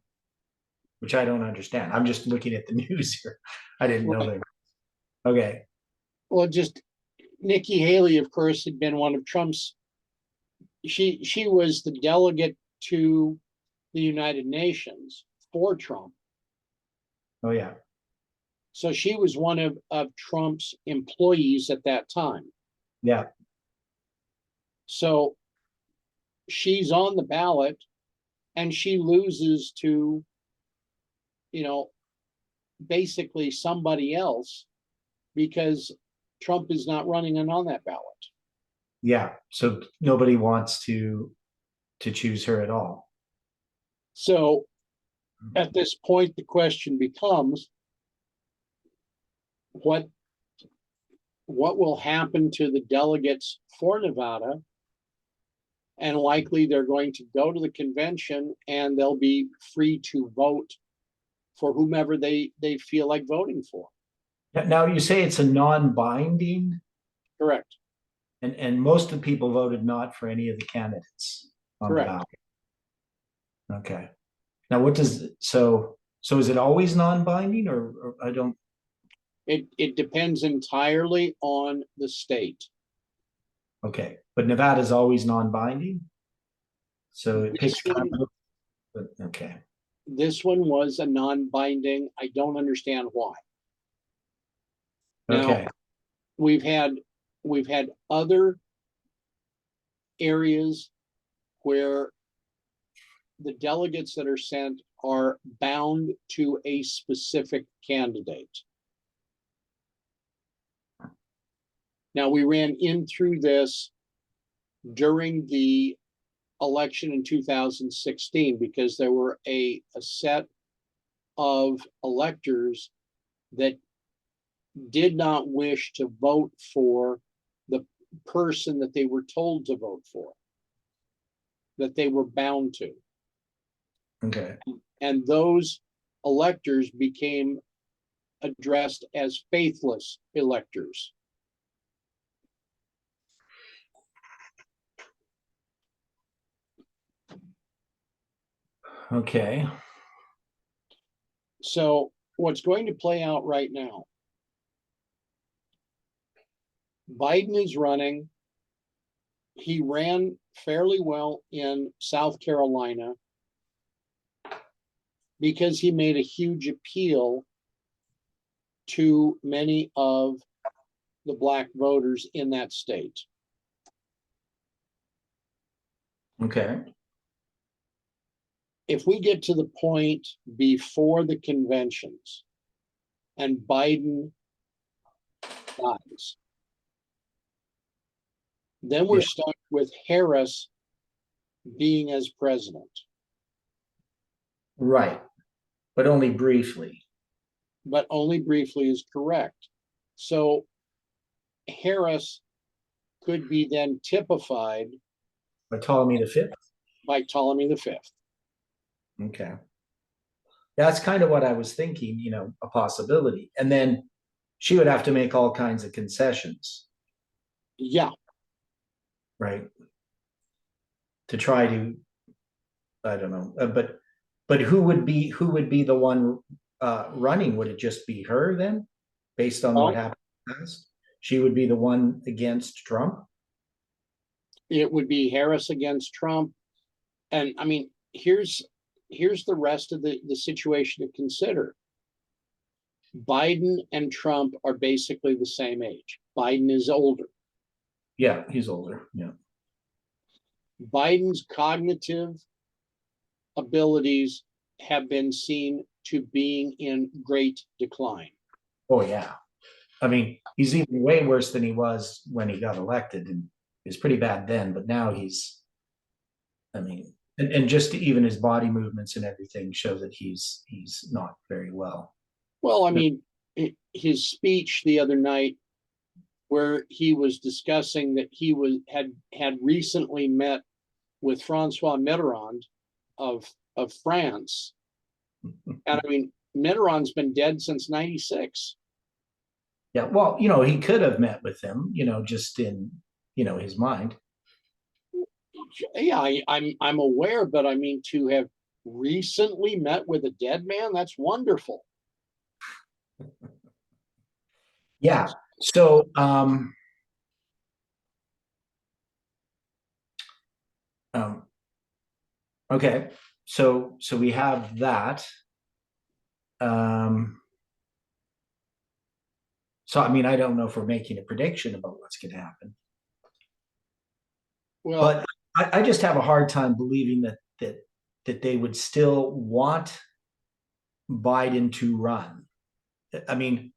Which I don't understand. I'm just looking at the news here. I didn't know that. Okay. Well, just Nikki Haley, of course, had been one of Trump's. She was the delegate to the United Nations for Trump. Oh, yeah. So she was one of Trump's employees at that time. Yeah. So she's on the ballot and she loses to, basically somebody else because Trump is not running on that ballot. Yeah. So nobody wants to choose her at all. So at this point, the question becomes, what will happen to the delegates for Nevada? And likely they're going to go to the convention and they'll be free to vote for whomever they feel like voting for. Now you say it's a non-binding? Correct. And most of the people voted not for any of the candidates on the ballot. Okay. Now what does so is it always non-binding or I don't? It depends entirely on the state. Okay, but Nevada's always non-binding, so it picks. Okay. This one was a non-binding. I don't understand why. Okay. Now, we've had other areas where the delegates that are sent are bound to a specific candidate. Now, we ran in through this during the election in 2016 because there were a set of electors that did not wish to vote for person that they were told to vote for, that they were bound to. Okay. And those electors became addressed as faithless electors. Okay. So what's going to play out right now, Biden is running. He ran fairly well in South Carolina because he made a huge appeal to many of the Black voters in that state. Okay. If we get to the point before the conventions and Biden dies, then we're Yeah. stuck with Harris being as president. Right. But only briefly. But only briefly is correct. So Harris could be then typified By Ptolemy the Fifth. by Ptolemy V. Okay. That's kind of what I was thinking, a possibility. And then she would have to make all kinds of concessions, Yeah. right? To try to, I don't know, but who would be the one running? Would it just be her then, based on what Well, happened in the past? She would be the one against Trump. it would be Harris against Trump. And I mean, here's the rest of the situation to consider. Biden and Trump are basically the same age. Biden is older. Yeah, he's older. Yeah. Biden's cognitive abilities have been seen to being in great decline. Oh yeah. I mean, he's even way worse than he was when he got elected, and he was pretty bad then. But now I mean, and just even his body movements and everything show that he's not very well. Well, I mean, his speech the other night, where he was discussing that he had recently met with Francois Mitterrand of France, and I mean, Mitterrand's been dead since '96. Yeah, well, he could have met with him, just in, his mind. Yeah, I'm aware, but I mean, to have recently met with a dead man, that's wonderful. Yeah. So, um, okay. So we have that. Um, so I mean, I don't know if we're making a prediction about what's going to happen, Well, but I just have a hard time believing that they would still want Biden to run. I mean,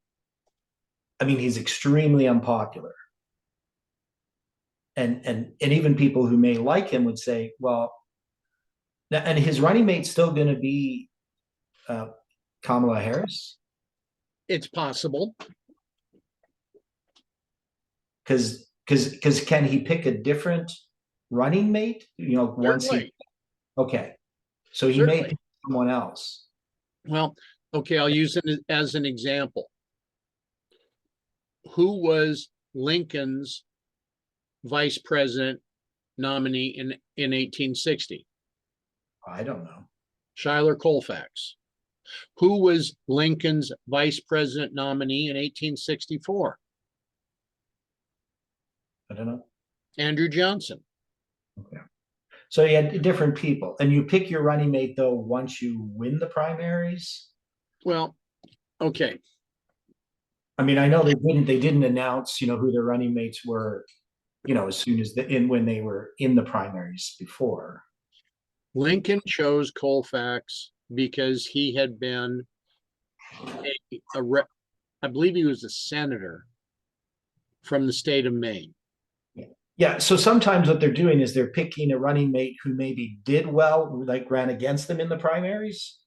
he's extremely unpopular, and even people who may like him would say, well, and his running mate's still going to be uh, Kamala Harris, it's possible. because can he pick a different running mate? Once he Certainly. okay, so he may Certainly. pick someone else. Well, okay, I'll use it as an example. Who was Lincoln's vice president nominee in 1860? I don't know. Schuyler Colfax. Who was Lincoln's vice president nominee in 1864? I don't know. Andrew Johnson. Okay. So you had different people, and you pick your running mate though once you win the primaries. Well, okay. I mean, I know they didn't announce who their running mates were, as soon as when they were in the primaries before. Lincoln chose Colfax because he had been I believe he was a senator from the state of Maine. Yeah. So sometimes what they're doing is they're picking a running mate who maybe did well, like ran against them in the primaries,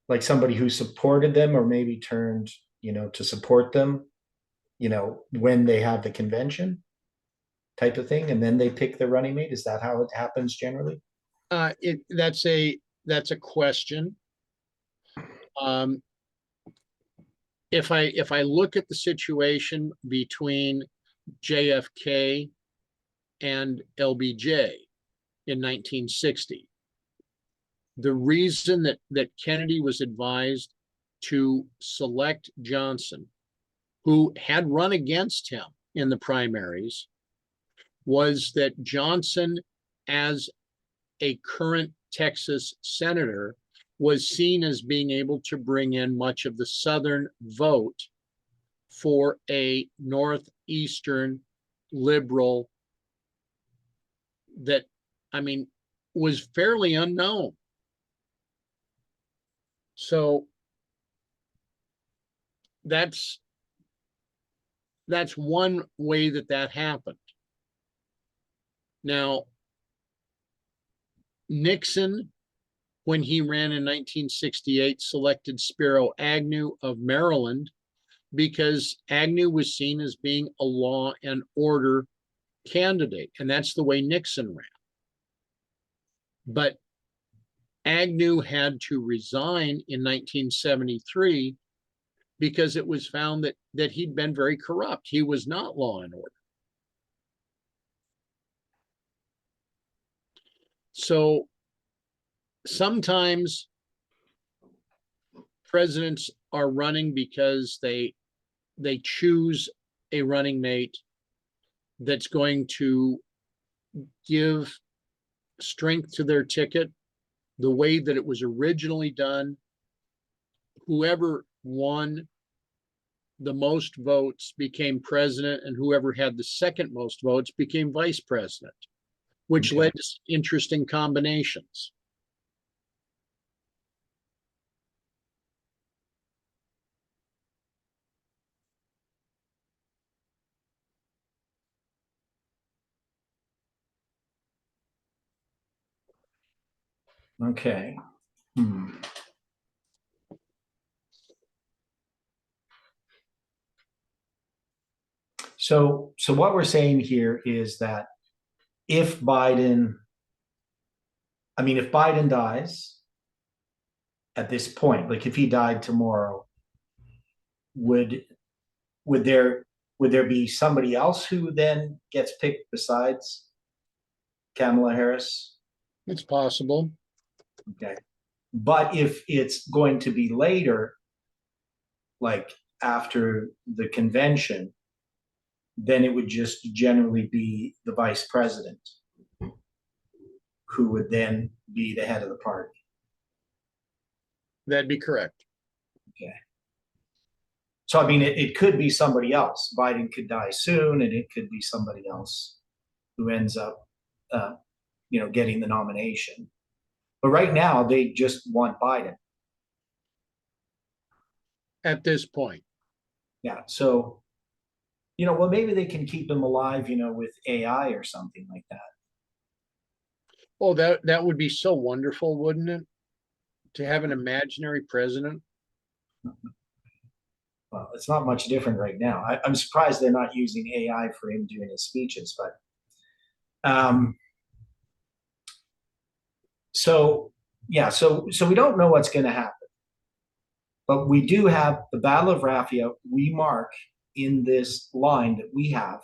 like somebody who supported them or maybe turned, to support them. when they have the convention type of thing, and then they pick the running mate? Is that how it happens generally? That's a question. Um, if I look at the situation between JFK and LBJ in 1960, the reason that Kennedy was advised to select Johnson, who had run against him in the primaries, was that Johnson, as a current Texas senator, was seen as being able to bring in much of the Southern vote for a Northeastern liberal that, I mean, was fairly unknown. So that's one way that happened. Now, Nixon, when he ran in 1968, selected Spiro Agnew of Maryland because Agnew was seen as being a law and order candidate, and that's the way Nixon ran. But Agnew had to resign in 1973 because it was found that he'd been very corrupt. He was not law and order. So sometimes presidents are running because they choose a running mate that's going to give strength to their ticket the way that it was originally done. Whoever won the most votes became president, and whoever had the second most votes became vice president, which led to interesting combinations. Okay. So what we're saying here is that if Biden dies at this point, like if he died tomorrow, would would there be somebody else who then gets picked besides Kamala Harris? It's possible. Okay. But if it's going to be later, like after the convention, then it would just generally be the vice president who would then be the head of the party. That'd be correct. Okay. So, I mean, it could be somebody else. Biden could die soon, and it could be somebody else who ends up, getting the nomination. But right now, they just want Biden. At this point. Yeah. So, well, maybe they can keep him alive, with AI or something like that. Oh, that would be so wonderful, wouldn't it? To have an imaginary president. Well, it's not much different right now. I'm surprised they're not using AI for him doing his speeches, but so yeah, so we don't know what's going to happen, but we do have the Battle of Raffia. We mark in this line that we have,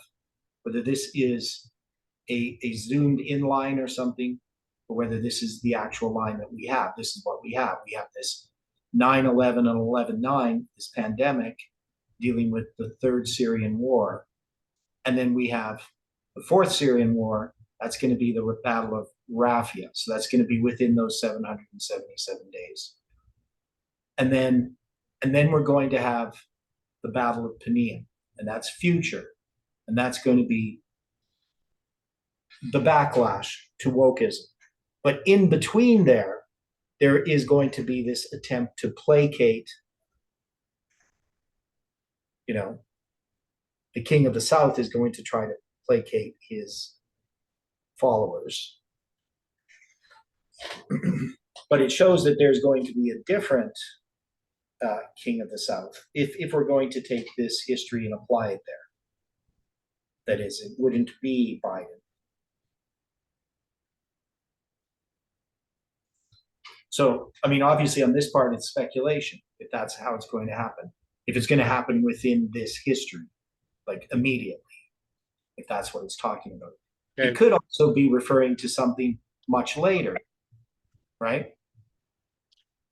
whether this is a zoomed in line or something, or whether this is the actual line that we have. This is what we have. We have this 9/11 and 11/9, this pandemic, dealing with the third Syrian war. And then we have the fourth Syrian war. That's going to be the Battle of Raffia. So that's going to be within those 777 days. And then we're going to have the Battle of Panion, and that's future. And that's going to be the backlash to wokeism. But in between there is going to be this attempt to placate, the king of the South is going to try to placate his followers. But it shows that there's going to be a different king of the South, if we're going to take this history and apply it there. That is, it wouldn't be Biden. So, I mean, obviously on this part, it's speculation, if that's how it's going to happen. If it's going to happen within this history, like immediately, if that's what it's talking about. Okay. It could also be referring to something much later, right?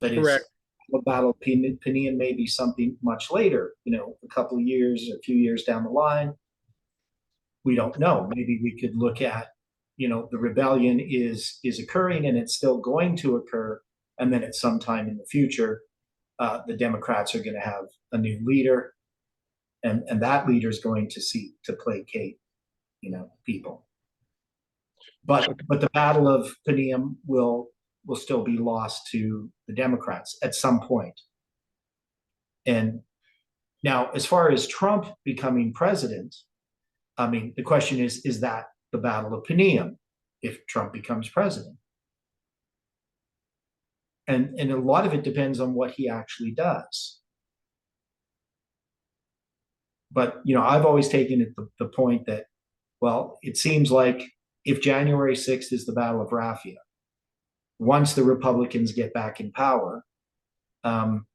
That is, Correct. the Battle of Pinion may be something much later, a couple of years, a few years down the line. We don't know. Maybe we could look at, the rebellion is occurring and it's still going to occur, and then at some time in the future, the Democrats are going to have a new leader, and that leader is going to seek to placate, people. But the Battle of Pinium will still be lost to the Democrats at some point. And now, as far as Trump becoming president, I mean, the question is that the Battle of Pinium if Trump becomes president? And a lot of it depends on what he actually does. But, I've always taken it the point that, well, it seems like if January 6th is the Battle of Raffia, once the Republicans get back in power, and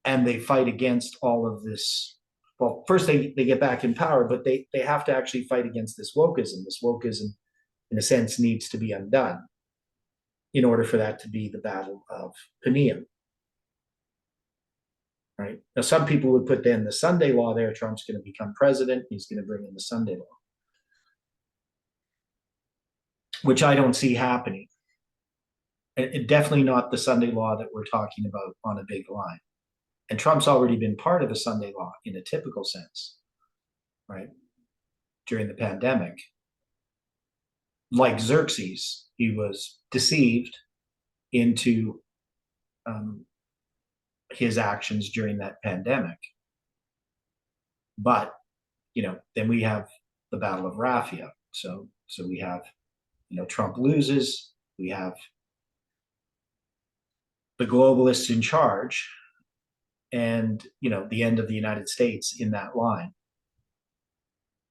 they fight against all of this, well, first they get back in power, but they have to actually fight against this wokeism. This wokeism, in a sense, needs to be undone in order for that to be the Battle of Pinium. Right? Now, some people would put then the Sunday law there. Trump's going to become president. He's going to bring in the Sunday law, which I don't see happening. And definitely not the Sunday law that we're talking about on a big line. And Trump's already been part of a Sunday law in a typical sense, right? During the pandemic. Like Xerxes, he was deceived into his actions during that pandemic. But, then we have the Battle of Raffia. So we have, Trump loses. We have the globalists in charge, and, the end of the United States in that line.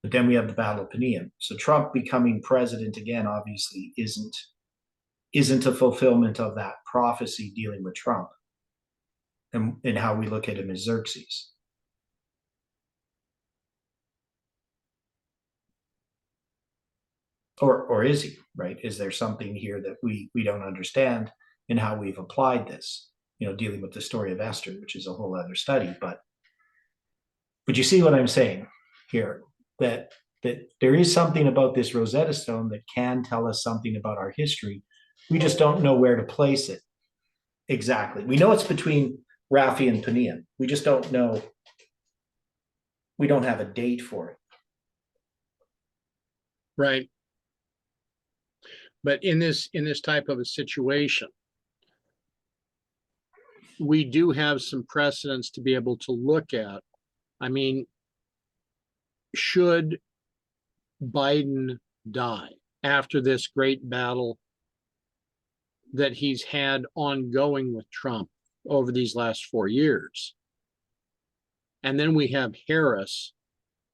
But then we have the Battle of Pinion. So Trump becoming president again, obviously, isn't a fulfillment of that prophecy dealing with Trump and how we look at him as Xerxes. Or is he, right? Is there something here that we don't understand in how we've applied this, dealing with the story of Esther, which is a whole other study. But you see what I'm saying here, that there is something about this Rosetta Stone that can tell us something about our history. We just don't know where to place it exactly. We know it's between Raffia and Pinion. We just don't know. We don't have a date for it. Right. But in this type of a situation, we do have some precedents to be able to look at. I mean, should Biden die after this great battle that he's had ongoing with Trump over these last 4 years, and then we have Harris,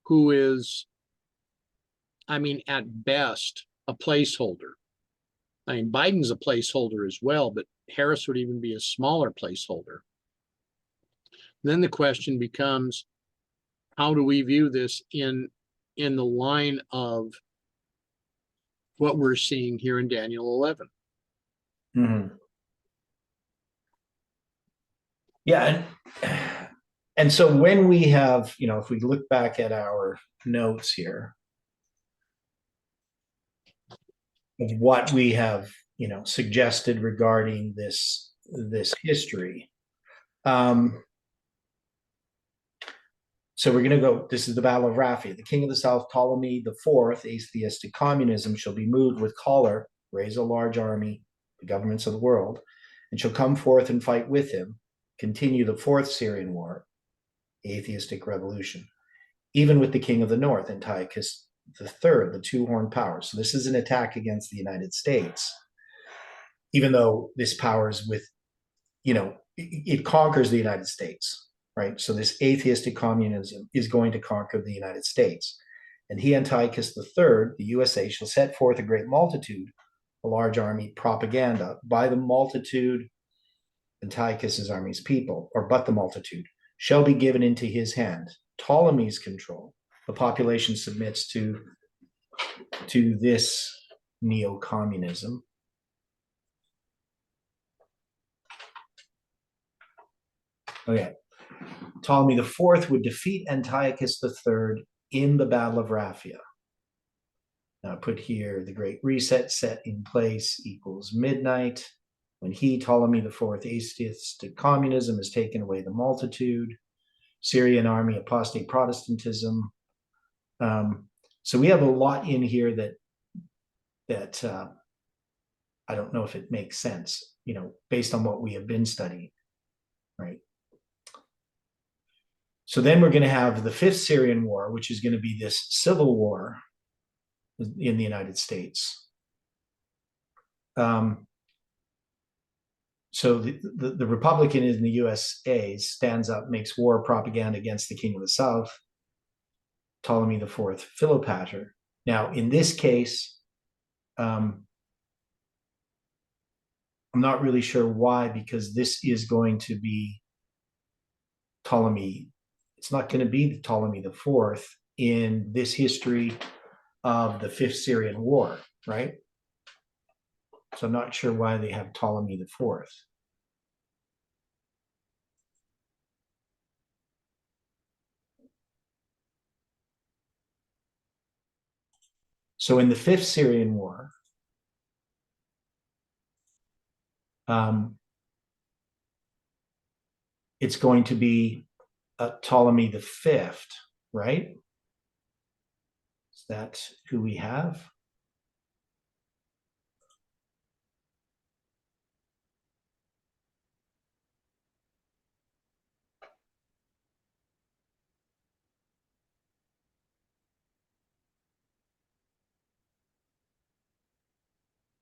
who is, I mean, at best, a placeholder. I mean, Biden's a placeholder as well, but Harris would even be a smaller placeholder. Then the question becomes, how do we view this in the line of what we're seeing here in Daniel 11? Mm-hmm. Yeah. And so when we have, if we look back at our notes here of what we have, suggested regarding this history. So we're going to go, this is the Battle of Raffia. The king of the South, Ptolemy IV, atheistic communism, shall be moved with choler, raise a large army, the governments of the world, and shall come forth and fight with him, continue the fourth Syrian war, atheistic revolution, even with the king of the north, Antiochus III, the two-horned power. So this is an attack against the United States, even though this power is with, it conquers the United States, right? So this atheistic communism is going to conquer the United States. And he, Antiochus III, the USA, shall set forth a great multitude, a large army, propaganda, by the multitude, Antiochus's army's people, or but the multitude, shall be given into his hand. Ptolemy's control. The population submits to this neo-communism. Okay. Ptolemy IV would defeat Antiochus III in the Battle of Raphia. Now I put here the Great Reset set in place equals midnight. When he, Ptolemy IV, atheistic communism, has taken away the multitude, Syrian army, apostate Protestantism. So we have a lot in here that I don't know if it makes sense, based on what we have been studying, right? So then we're going to have the Fifth Syrian War, which is going to be this civil war in the United States. So the Republican in the USA stands up, makes war propaganda against the King of the South, Ptolemy IV, Philopator. Now, in this case, I'm not really sure why, because this is going to be Ptolemy. It's not going to be Ptolemy IV in this history of the Fifth Syrian War, right? So I'm not sure why they have Ptolemy IV. So in the Fifth Syrian War, it's going to be Ptolemy V, right? Is that who we have?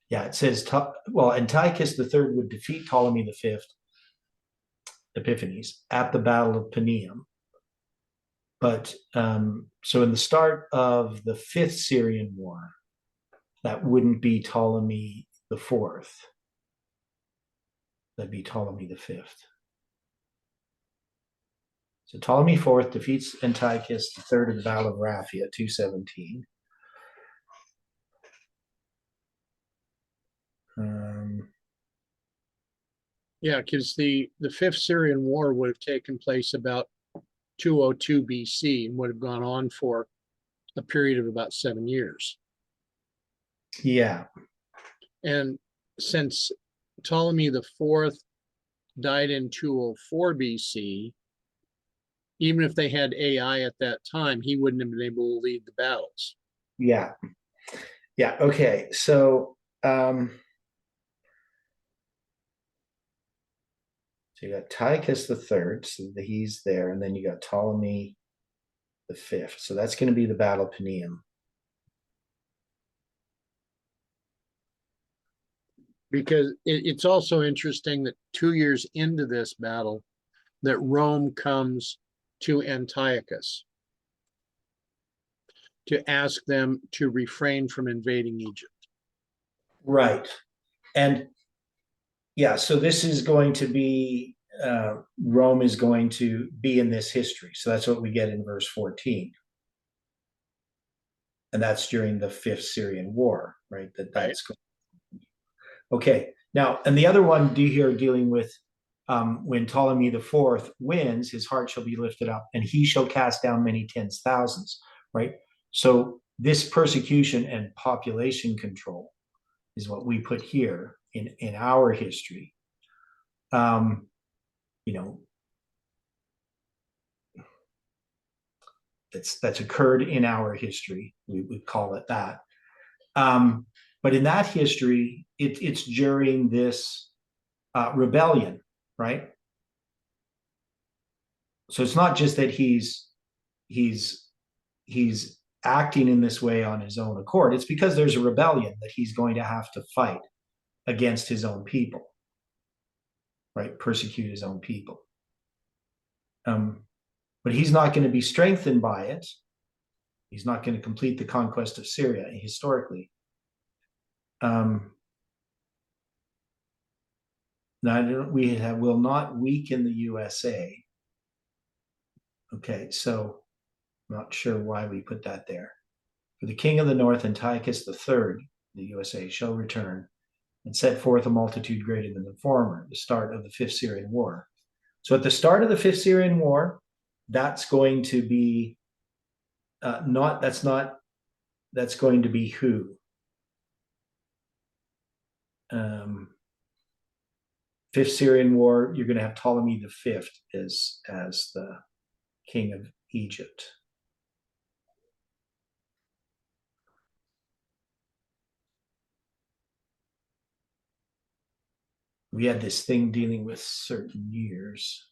Yeah, it says, well, Antiochus III would defeat Ptolemy V, Epiphanes, at the Battle of Paneum. But so in the start of the Fifth Syrian War, that wouldn't be Ptolemy IV. That'd be Ptolemy V. So Ptolemy IV defeats Antiochus III at the Battle of Raphia, 217. Yeah, because the Fifth Syrian War would have taken place about 202 BC and would have gone on for a period of about 7 years. Yeah. And since Ptolemy IV died in 204 BC, even if they had AI at that time, he wouldn't have been able to lead the battles. Yeah. Yeah. Okay. So you got Antiochus III, so he's there, and then you got Ptolemy V. So that's going to be the Battle of Paneum. Because it's also interesting that 2 years into this battle, that Rome comes to Antiochus to ask them to refrain from invading Egypt. Right. And yeah, so this is going to be, Rome is going to be in this history. So that's what we get in verse 14. And that's during the Fifth Syrian War, right? That's going. Okay. Now, and the other one here dealing with when Ptolemy IV wins, his heart shall be lifted up, and he shall cast down many tens thousands, right? So this persecution and population control is what we put here in our history. That's occurred in our history. We call it that. But in that history, it's during this rebellion, right? So it's not just that he's acting in this way on his own accord. It's because there's a rebellion that he's going to have to fight against his own people, right? Persecute his own people. But he's not going to be strengthened by it. He's not going to complete the conquest of Syria historically. Will not weaken the USA. Okay, so I'm not sure why we put that there. For the king of the north, Antiochus III, the USA, shall return and set forth a multitude greater than the former, the start of the Fifth Syrian War. So at the start of the Fifth Syrian War, that's going to be that's going to be who? Fifth Syrian War, you're going to have Ptolemy V as the king of Egypt. We had this thing dealing with certain years.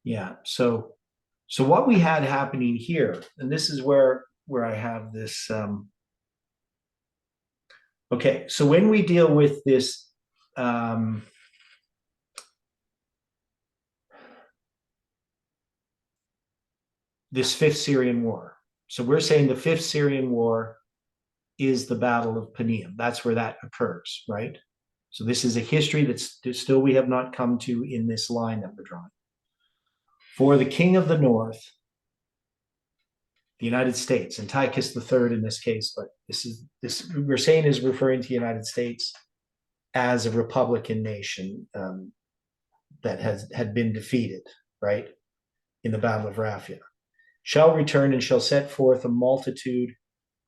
Yeah, so what we had happening here, and this is where I have this. Okay, so when we deal with this, this Fifth Syrian War. So we're saying the Fifth Syrian War is the Battle of Panium. That's where that occurs, right? So this is a history that's still we have not come to in this line that we're drawing. For the king of the north, the United States, Antiochus III in this case, but this we're saying is referring to the United States as a republican nation that had been defeated, right, in the Battle of Raphia, shall return and shall set forth a multitude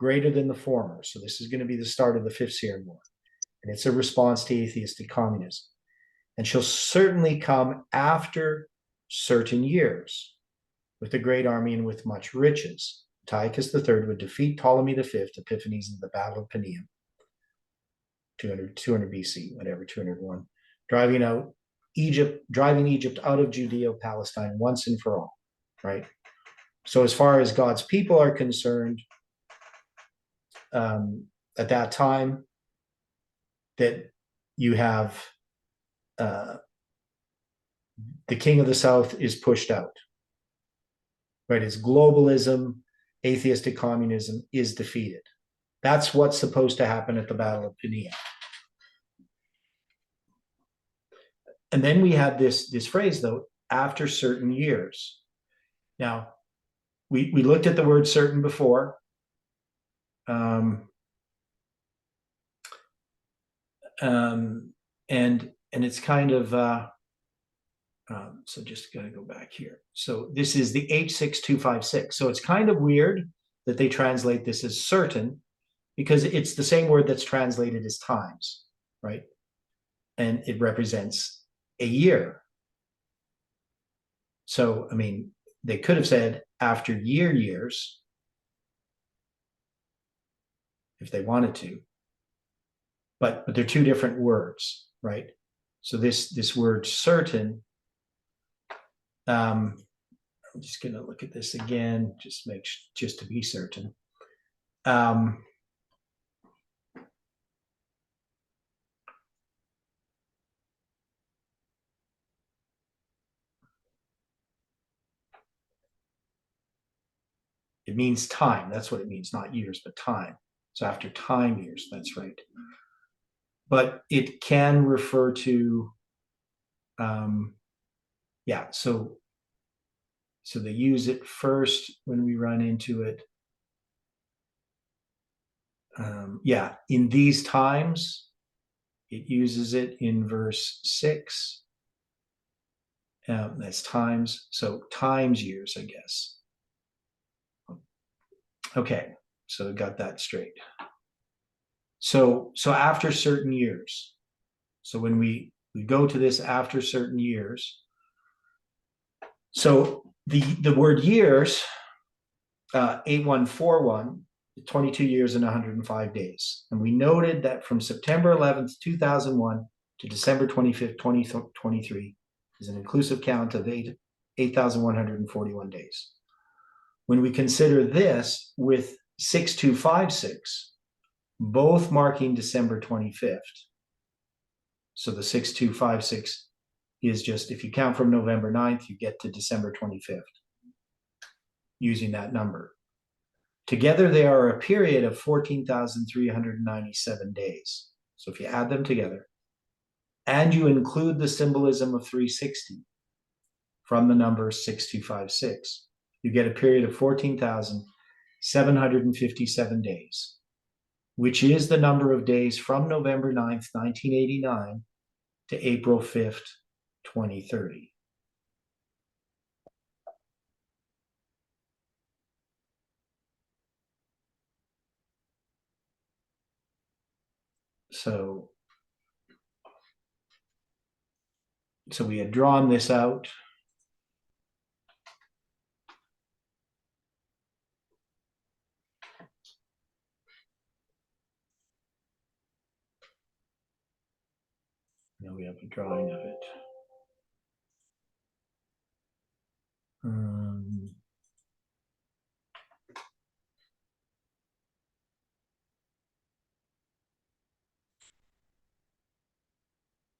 greater than the former. So this is going to be the start of the Fifth Syrian War, and it's a response to atheistic communism. And shall certainly come after certain years with a great army and with much riches. Antiochus III would defeat Ptolemy V, Epiphanes, in the Battle of Panium, 200 BC, whatever, 201, driving Egypt out of Judeo-Palestine once and for all, right? So as far as God's people are concerned, at that time, that you have the king of the south is pushed out, right? As globalism, atheistic communism is defeated. That's what's supposed to happen at the Battle of Panium. And then we had this phrase, though, after certain years. Now, we looked at the word certain before. And it's kind of, so just got to go back here. So this is the H6256. So it's kind of weird that they translate this as certain, because it's the same word that's translated as times, right? And it represents a year. So, I mean, they could have said after years, if they wanted to, but they're two different words, right? So this word certain, I'm just going to look at this again, just to be certain. It means time. That's what it means, not years, but time. So after time years, that's right. But it can refer to, yeah, so they use it first when we run into it. Yeah, in these times, it uses it in verse 6. That's times, so times years, I guess. Okay, so we got that straight. So after certain years, so when we go to this after certain years, so the word years 8141, 22 years and 105 days. And we noted that from September 11th, 2001 to December 25th, 2023 is an inclusive count of 8,141 days. When we consider this with 6256, both marking December 25th, so the 6256 is just, if you count from November 9th, you get to December 25th using that number. Together, they are a period of 14,397 days. So if you add them together and you include the symbolism of 360 from the number 6256, you get a period of 14,757 days, which is the number of days from November 9th, 1989 to April 5th, 2030. So we had drawn this out. Now we have a drawing of it.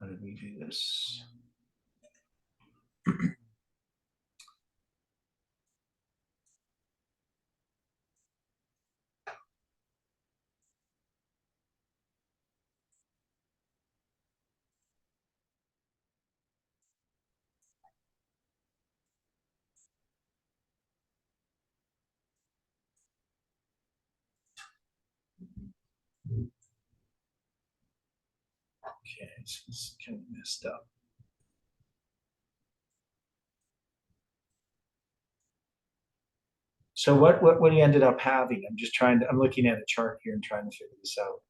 How did we do this? Okay, it's kind of messed up. So what he ended up having, I'm looking at a chart here and trying to figure this out.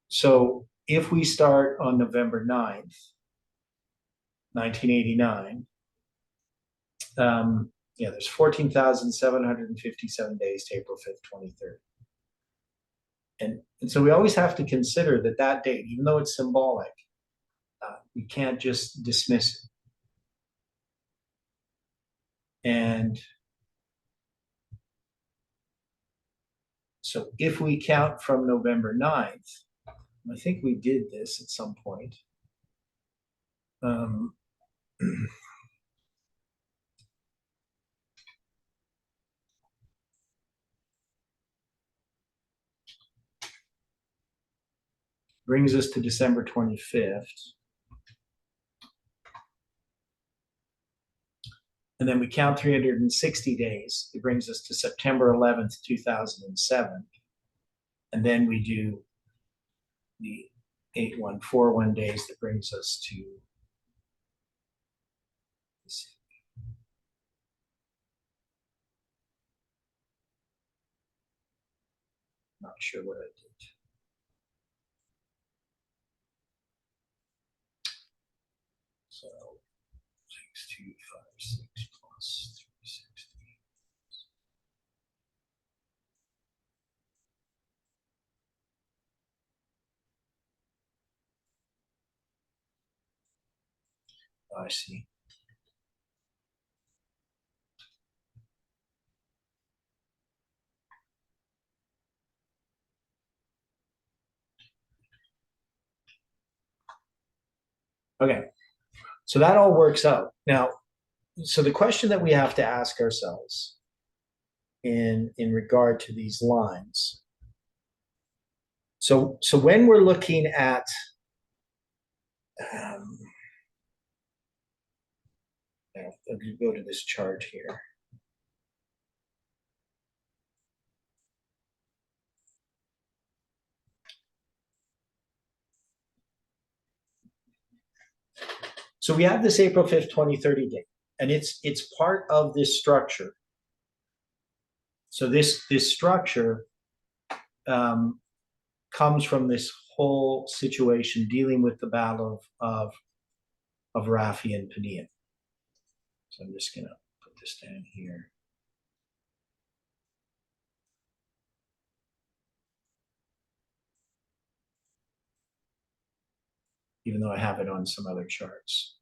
So if we start on November 9th, 1989, there's 14,757 days to April 5th, 2030. And so we always have to consider that date, even though it's symbolic, we can't just dismiss it. And so if we count from November 9th, I think we did this at some point. Brings us to December 25th. And then we count 360 days. It brings us to September 11th, 2007. And then we do the 8141 days that brings us to, let's see. Not sure what I did. So 6256 plus 360. Oh, I see. Okay, so that all works out. Now, so the question that we have to ask ourselves in regard to these lines. So when we're looking at I'll go to this chart here. So we have this April 5th, 2030 date, and it's part of this structure. So this structure comes from this whole situation dealing with the battle of Raffi and Padilla. So I'm just gonna put this down here. even though I have it on some other charts.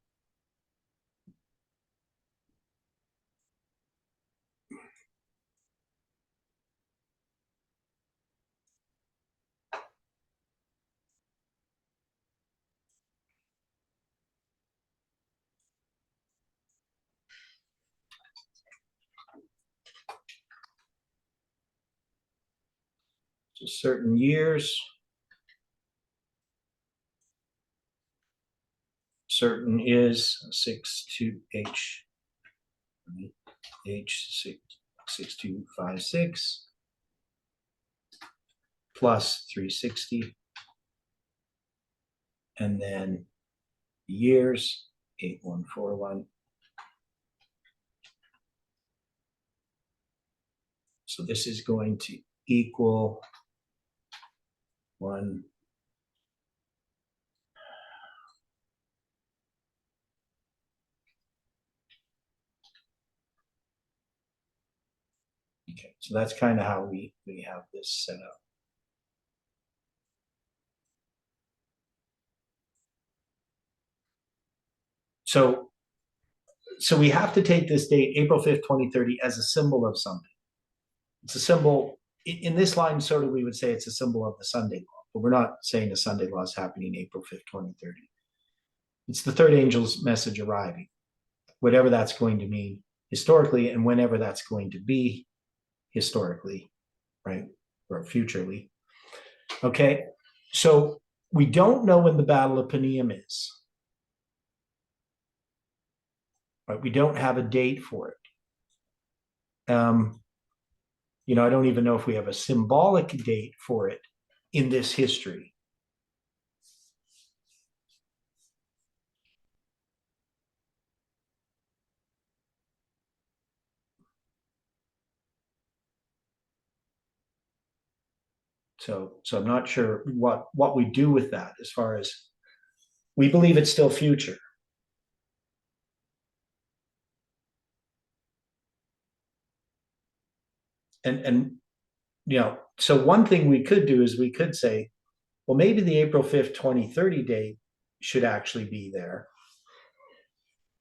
So certain years, certain is 6256 plus 360, and then years 8141. So this is going to equal 1. Okay, so that's kind of how we have this set up. So we have to take this date, April 5th, 2030, as a symbol of something. It's a symbol in this line, sort of, we would say it's a symbol of the Sunday law, but we're not saying the Sunday law is happening April 5th, 2030. It's the third angel's message arriving, whatever that's going to mean historically, and whenever that's going to be historically, right? Or futurely. Okay, so we don't know when the Battle of Panium is. Right? We don't have a date for it. I don't even know if we have a symbolic date for it in this history. So I'm not sure what we do with that, as far as we believe it's still future. And so one thing we could do is we could say, well, maybe the April 5th, 2030 date should actually be there.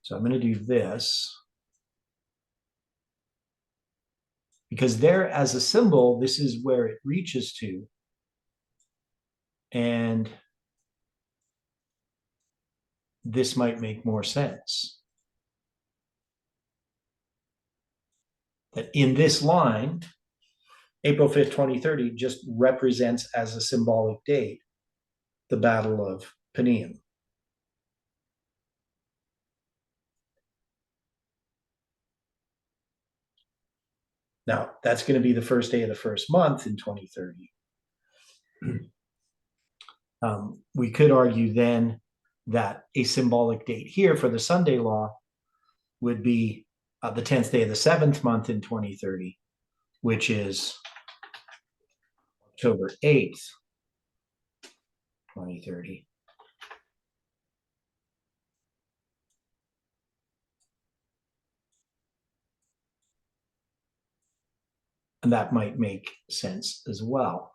So I'm going to do this. Because there, as a symbol, this is where it reaches to. And this might make more sense. That in this line, April 5th, 2030 just represents, as a symbolic date, the Battle of Panium. Now, that's going to be the first day of the first month in 2030. We could argue then that a symbolic date here for the Sunday law would be the 10th day of the 7th month in 2030, which is October 8th, 2030. And that might make sense as well.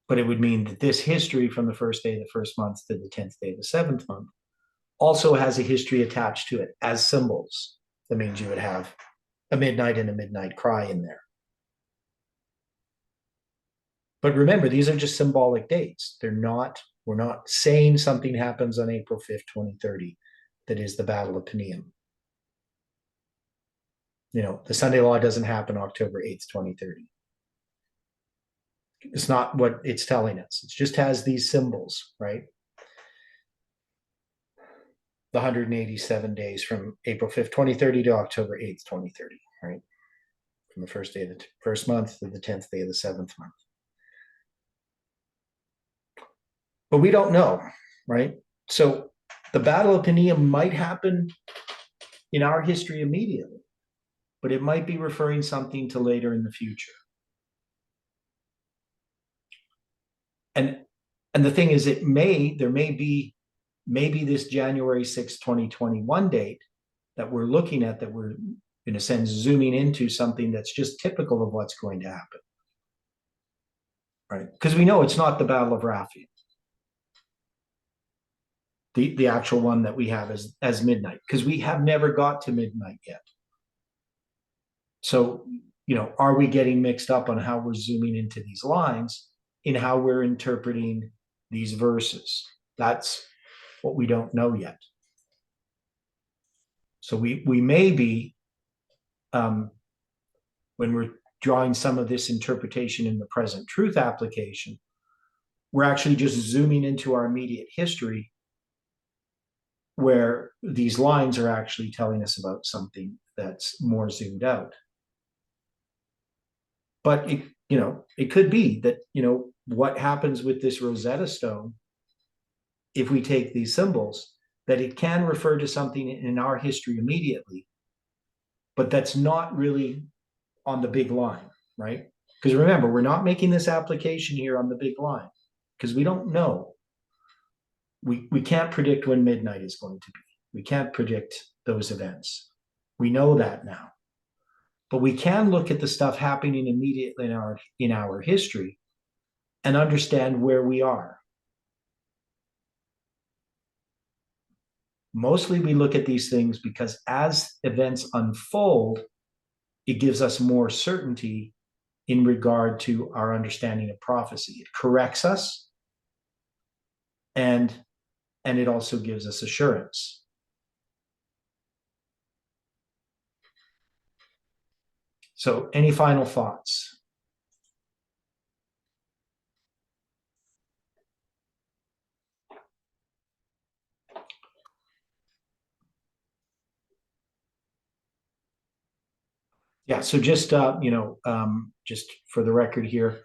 But it would mean that this history from the first day of the first month to the 10th day of the 7th month also has a history attached to it as symbols. That means you would have a midnight and a midnight cry in there. But remember, these are just symbolic dates. We're not saying something happens on April 5th, 2030, that is the Battle of Panium. The Sunday law doesn't happen October 8th, 2030. It's not what it's telling us. It just has these symbols, right? The 187 days from April 5th, 2030 to October 8th, 2030, right? From the first day of the first month to the 10th day of the 7th month. But we don't know, right? So the Battle of Panium might happen in our history immediately, but it might be referring something to later in the future. And the thing is, there may be this January 6, 2021 date that we're looking at, that we're, in a sense, zooming into something that's just typical of what's going to happen. right? Because we know it's not the Battle of Raphael, the actual one that we have as midnight, because we have never got to midnight yet. So, are we getting mixed up on how we're zooming into these lines in how we're interpreting these verses? That's what we don't know yet. So we may be, when we're drawing some of this interpretation in the present truth application, we're actually just zooming into our immediate history where these lines are actually telling us about something that's more zoomed out. But it could be that, what happens with this Rosetta Stone, if we take these symbols, that it can refer to something in our history immediately, but that's not really on the big line, right? Because remember, we're not making this application here on the big line because we don't know. We can't predict when midnight is going to be. We can't predict those events. We know that now. But we can look at the stuff happening immediately in our history and understand where we are. Mostly we look at these things because as events unfold, it gives us more certainty in regard to our understanding of prophecy. It corrects us, and it also gives us assurance. So, any final thoughts? Yeah, so just just for the record here,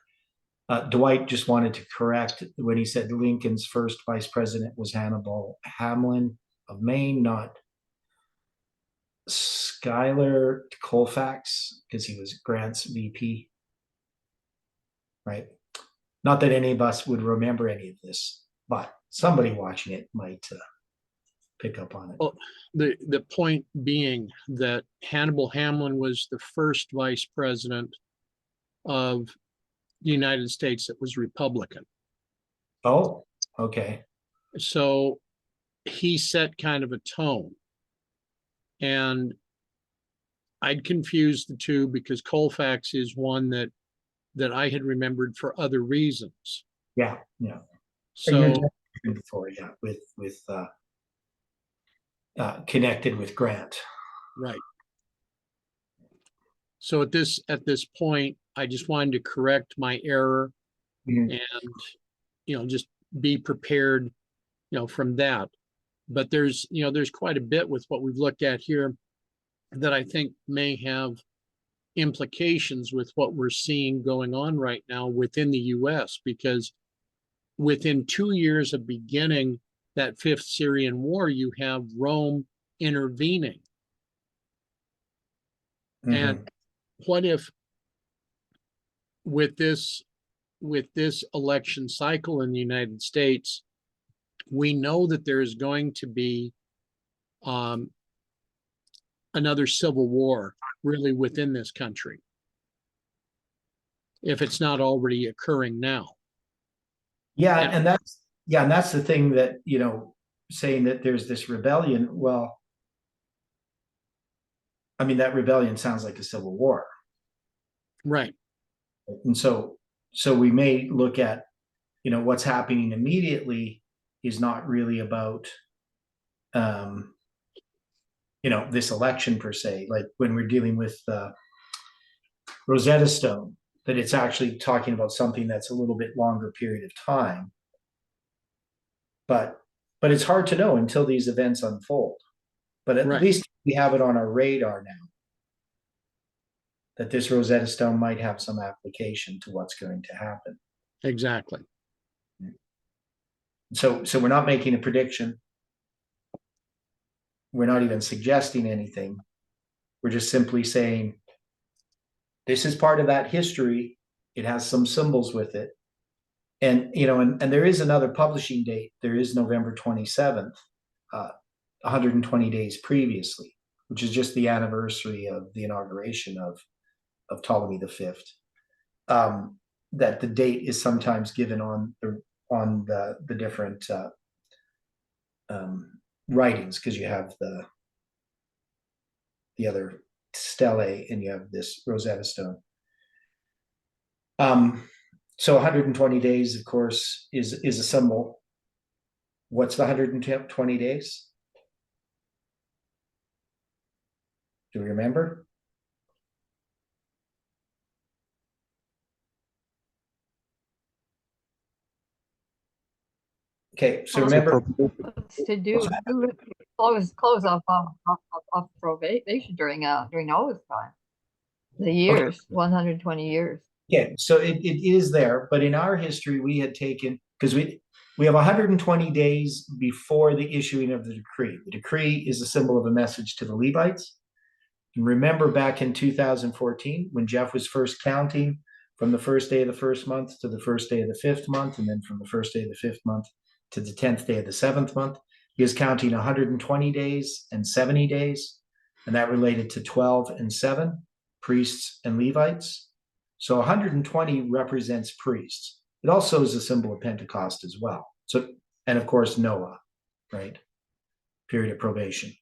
Dwight just wanted to correct when he said Lincoln's first vice president was Hannibal Hamlin of Maine, not Schuyler Colfax, because he was Grant's VP, right? Not that any of us would remember any of this, but somebody watching it might pick up on it. Well, the point being that Hannibal Hamlin was the first vice president of the United States that was Republican. Oh, okay. So he set kind of a tone. And I'd confuse the two because Colfax is one that I had remembered for other reasons. Yeah. So Before, yeah, with connected with Grant. right. So at this point, I just wanted to correct my error and just be prepared, from that. But there's quite a bit with what we've looked at here that I think may have implications with what we're seeing going on right now within the US, because within 2 years of beginning that Fifth Syrian War, you have Rome intervening. And what if with this election cycle in the United States, we know that there is going to be another civil war really within this country, if it's not already occurring now. Yeah, and that's the thing that, saying that there's this rebellion. Well, I mean, that rebellion sounds like a civil war. Right. And so we may look at, what's happening immediately is not really about, this election per se. Like when we're dealing with Rosetta Stone, that it's actually talking about something that's a little bit longer period of time. But it's hard to know until these events unfold. But at least we have it on our radar now that this Rosetta Stone might have some application to what's going to happen. Exactly. So we're not making a prediction. We're not even suggesting anything. We're just simply saying, this is part of that history. It has some symbols with it. And, and there is another publishing date. There is November 27th, 120 days previously, which is just the anniversary of the inauguration of Ptolemy V. that the date is sometimes given on the different writings, because you have the other stele and you have this Rosetta Stone. So 120 days, of course, is a symbol. What's the 120 days? Do we remember? Okay, so remember, To do close off probation during Noah's time. The years, 120 years. okay, so it is there, but in our history, we had taken, because we have 120 days before the issuing of the decree. The decree is a symbol of a message to the Levites. And remember back in 2014, when Jeff was first counting from the first day of the first month to the first day of the fifth month, and then from the first day of the fifth month to the 10th day of the seventh month, he was counting 120 days and 70 days, and that related to 12 and 7, priests and Levites. So 120 represents priests. It also is a symbol of Pentecost as well. So, and of course, Noah, right? Period of probation.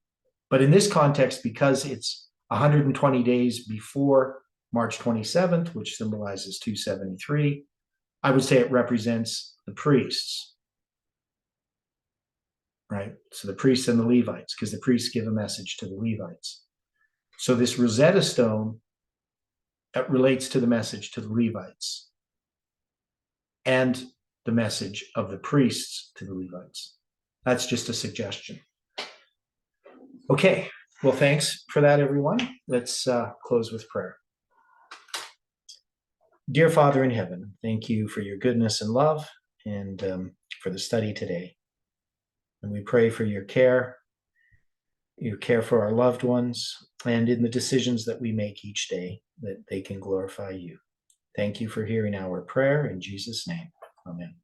But in this context, because it's 120 days before March 27th, which symbolizes 273, I would say it represents the priests, right? So the priests and the Levites, because the priests give a message to the Levites. So this Rosetta Stone relates to the message to the Levites and the message of the priests to the Levites. That's just a suggestion. Okay, well, thanks for that, everyone. Let's close with prayer. Dear Father in heaven, thank you for your goodness and love and for the study today. And we pray for your care for our loved ones, and in the decisions that we make each day, that they can glorify you. Thank you for hearing our prayer in Jesus' name. Amen.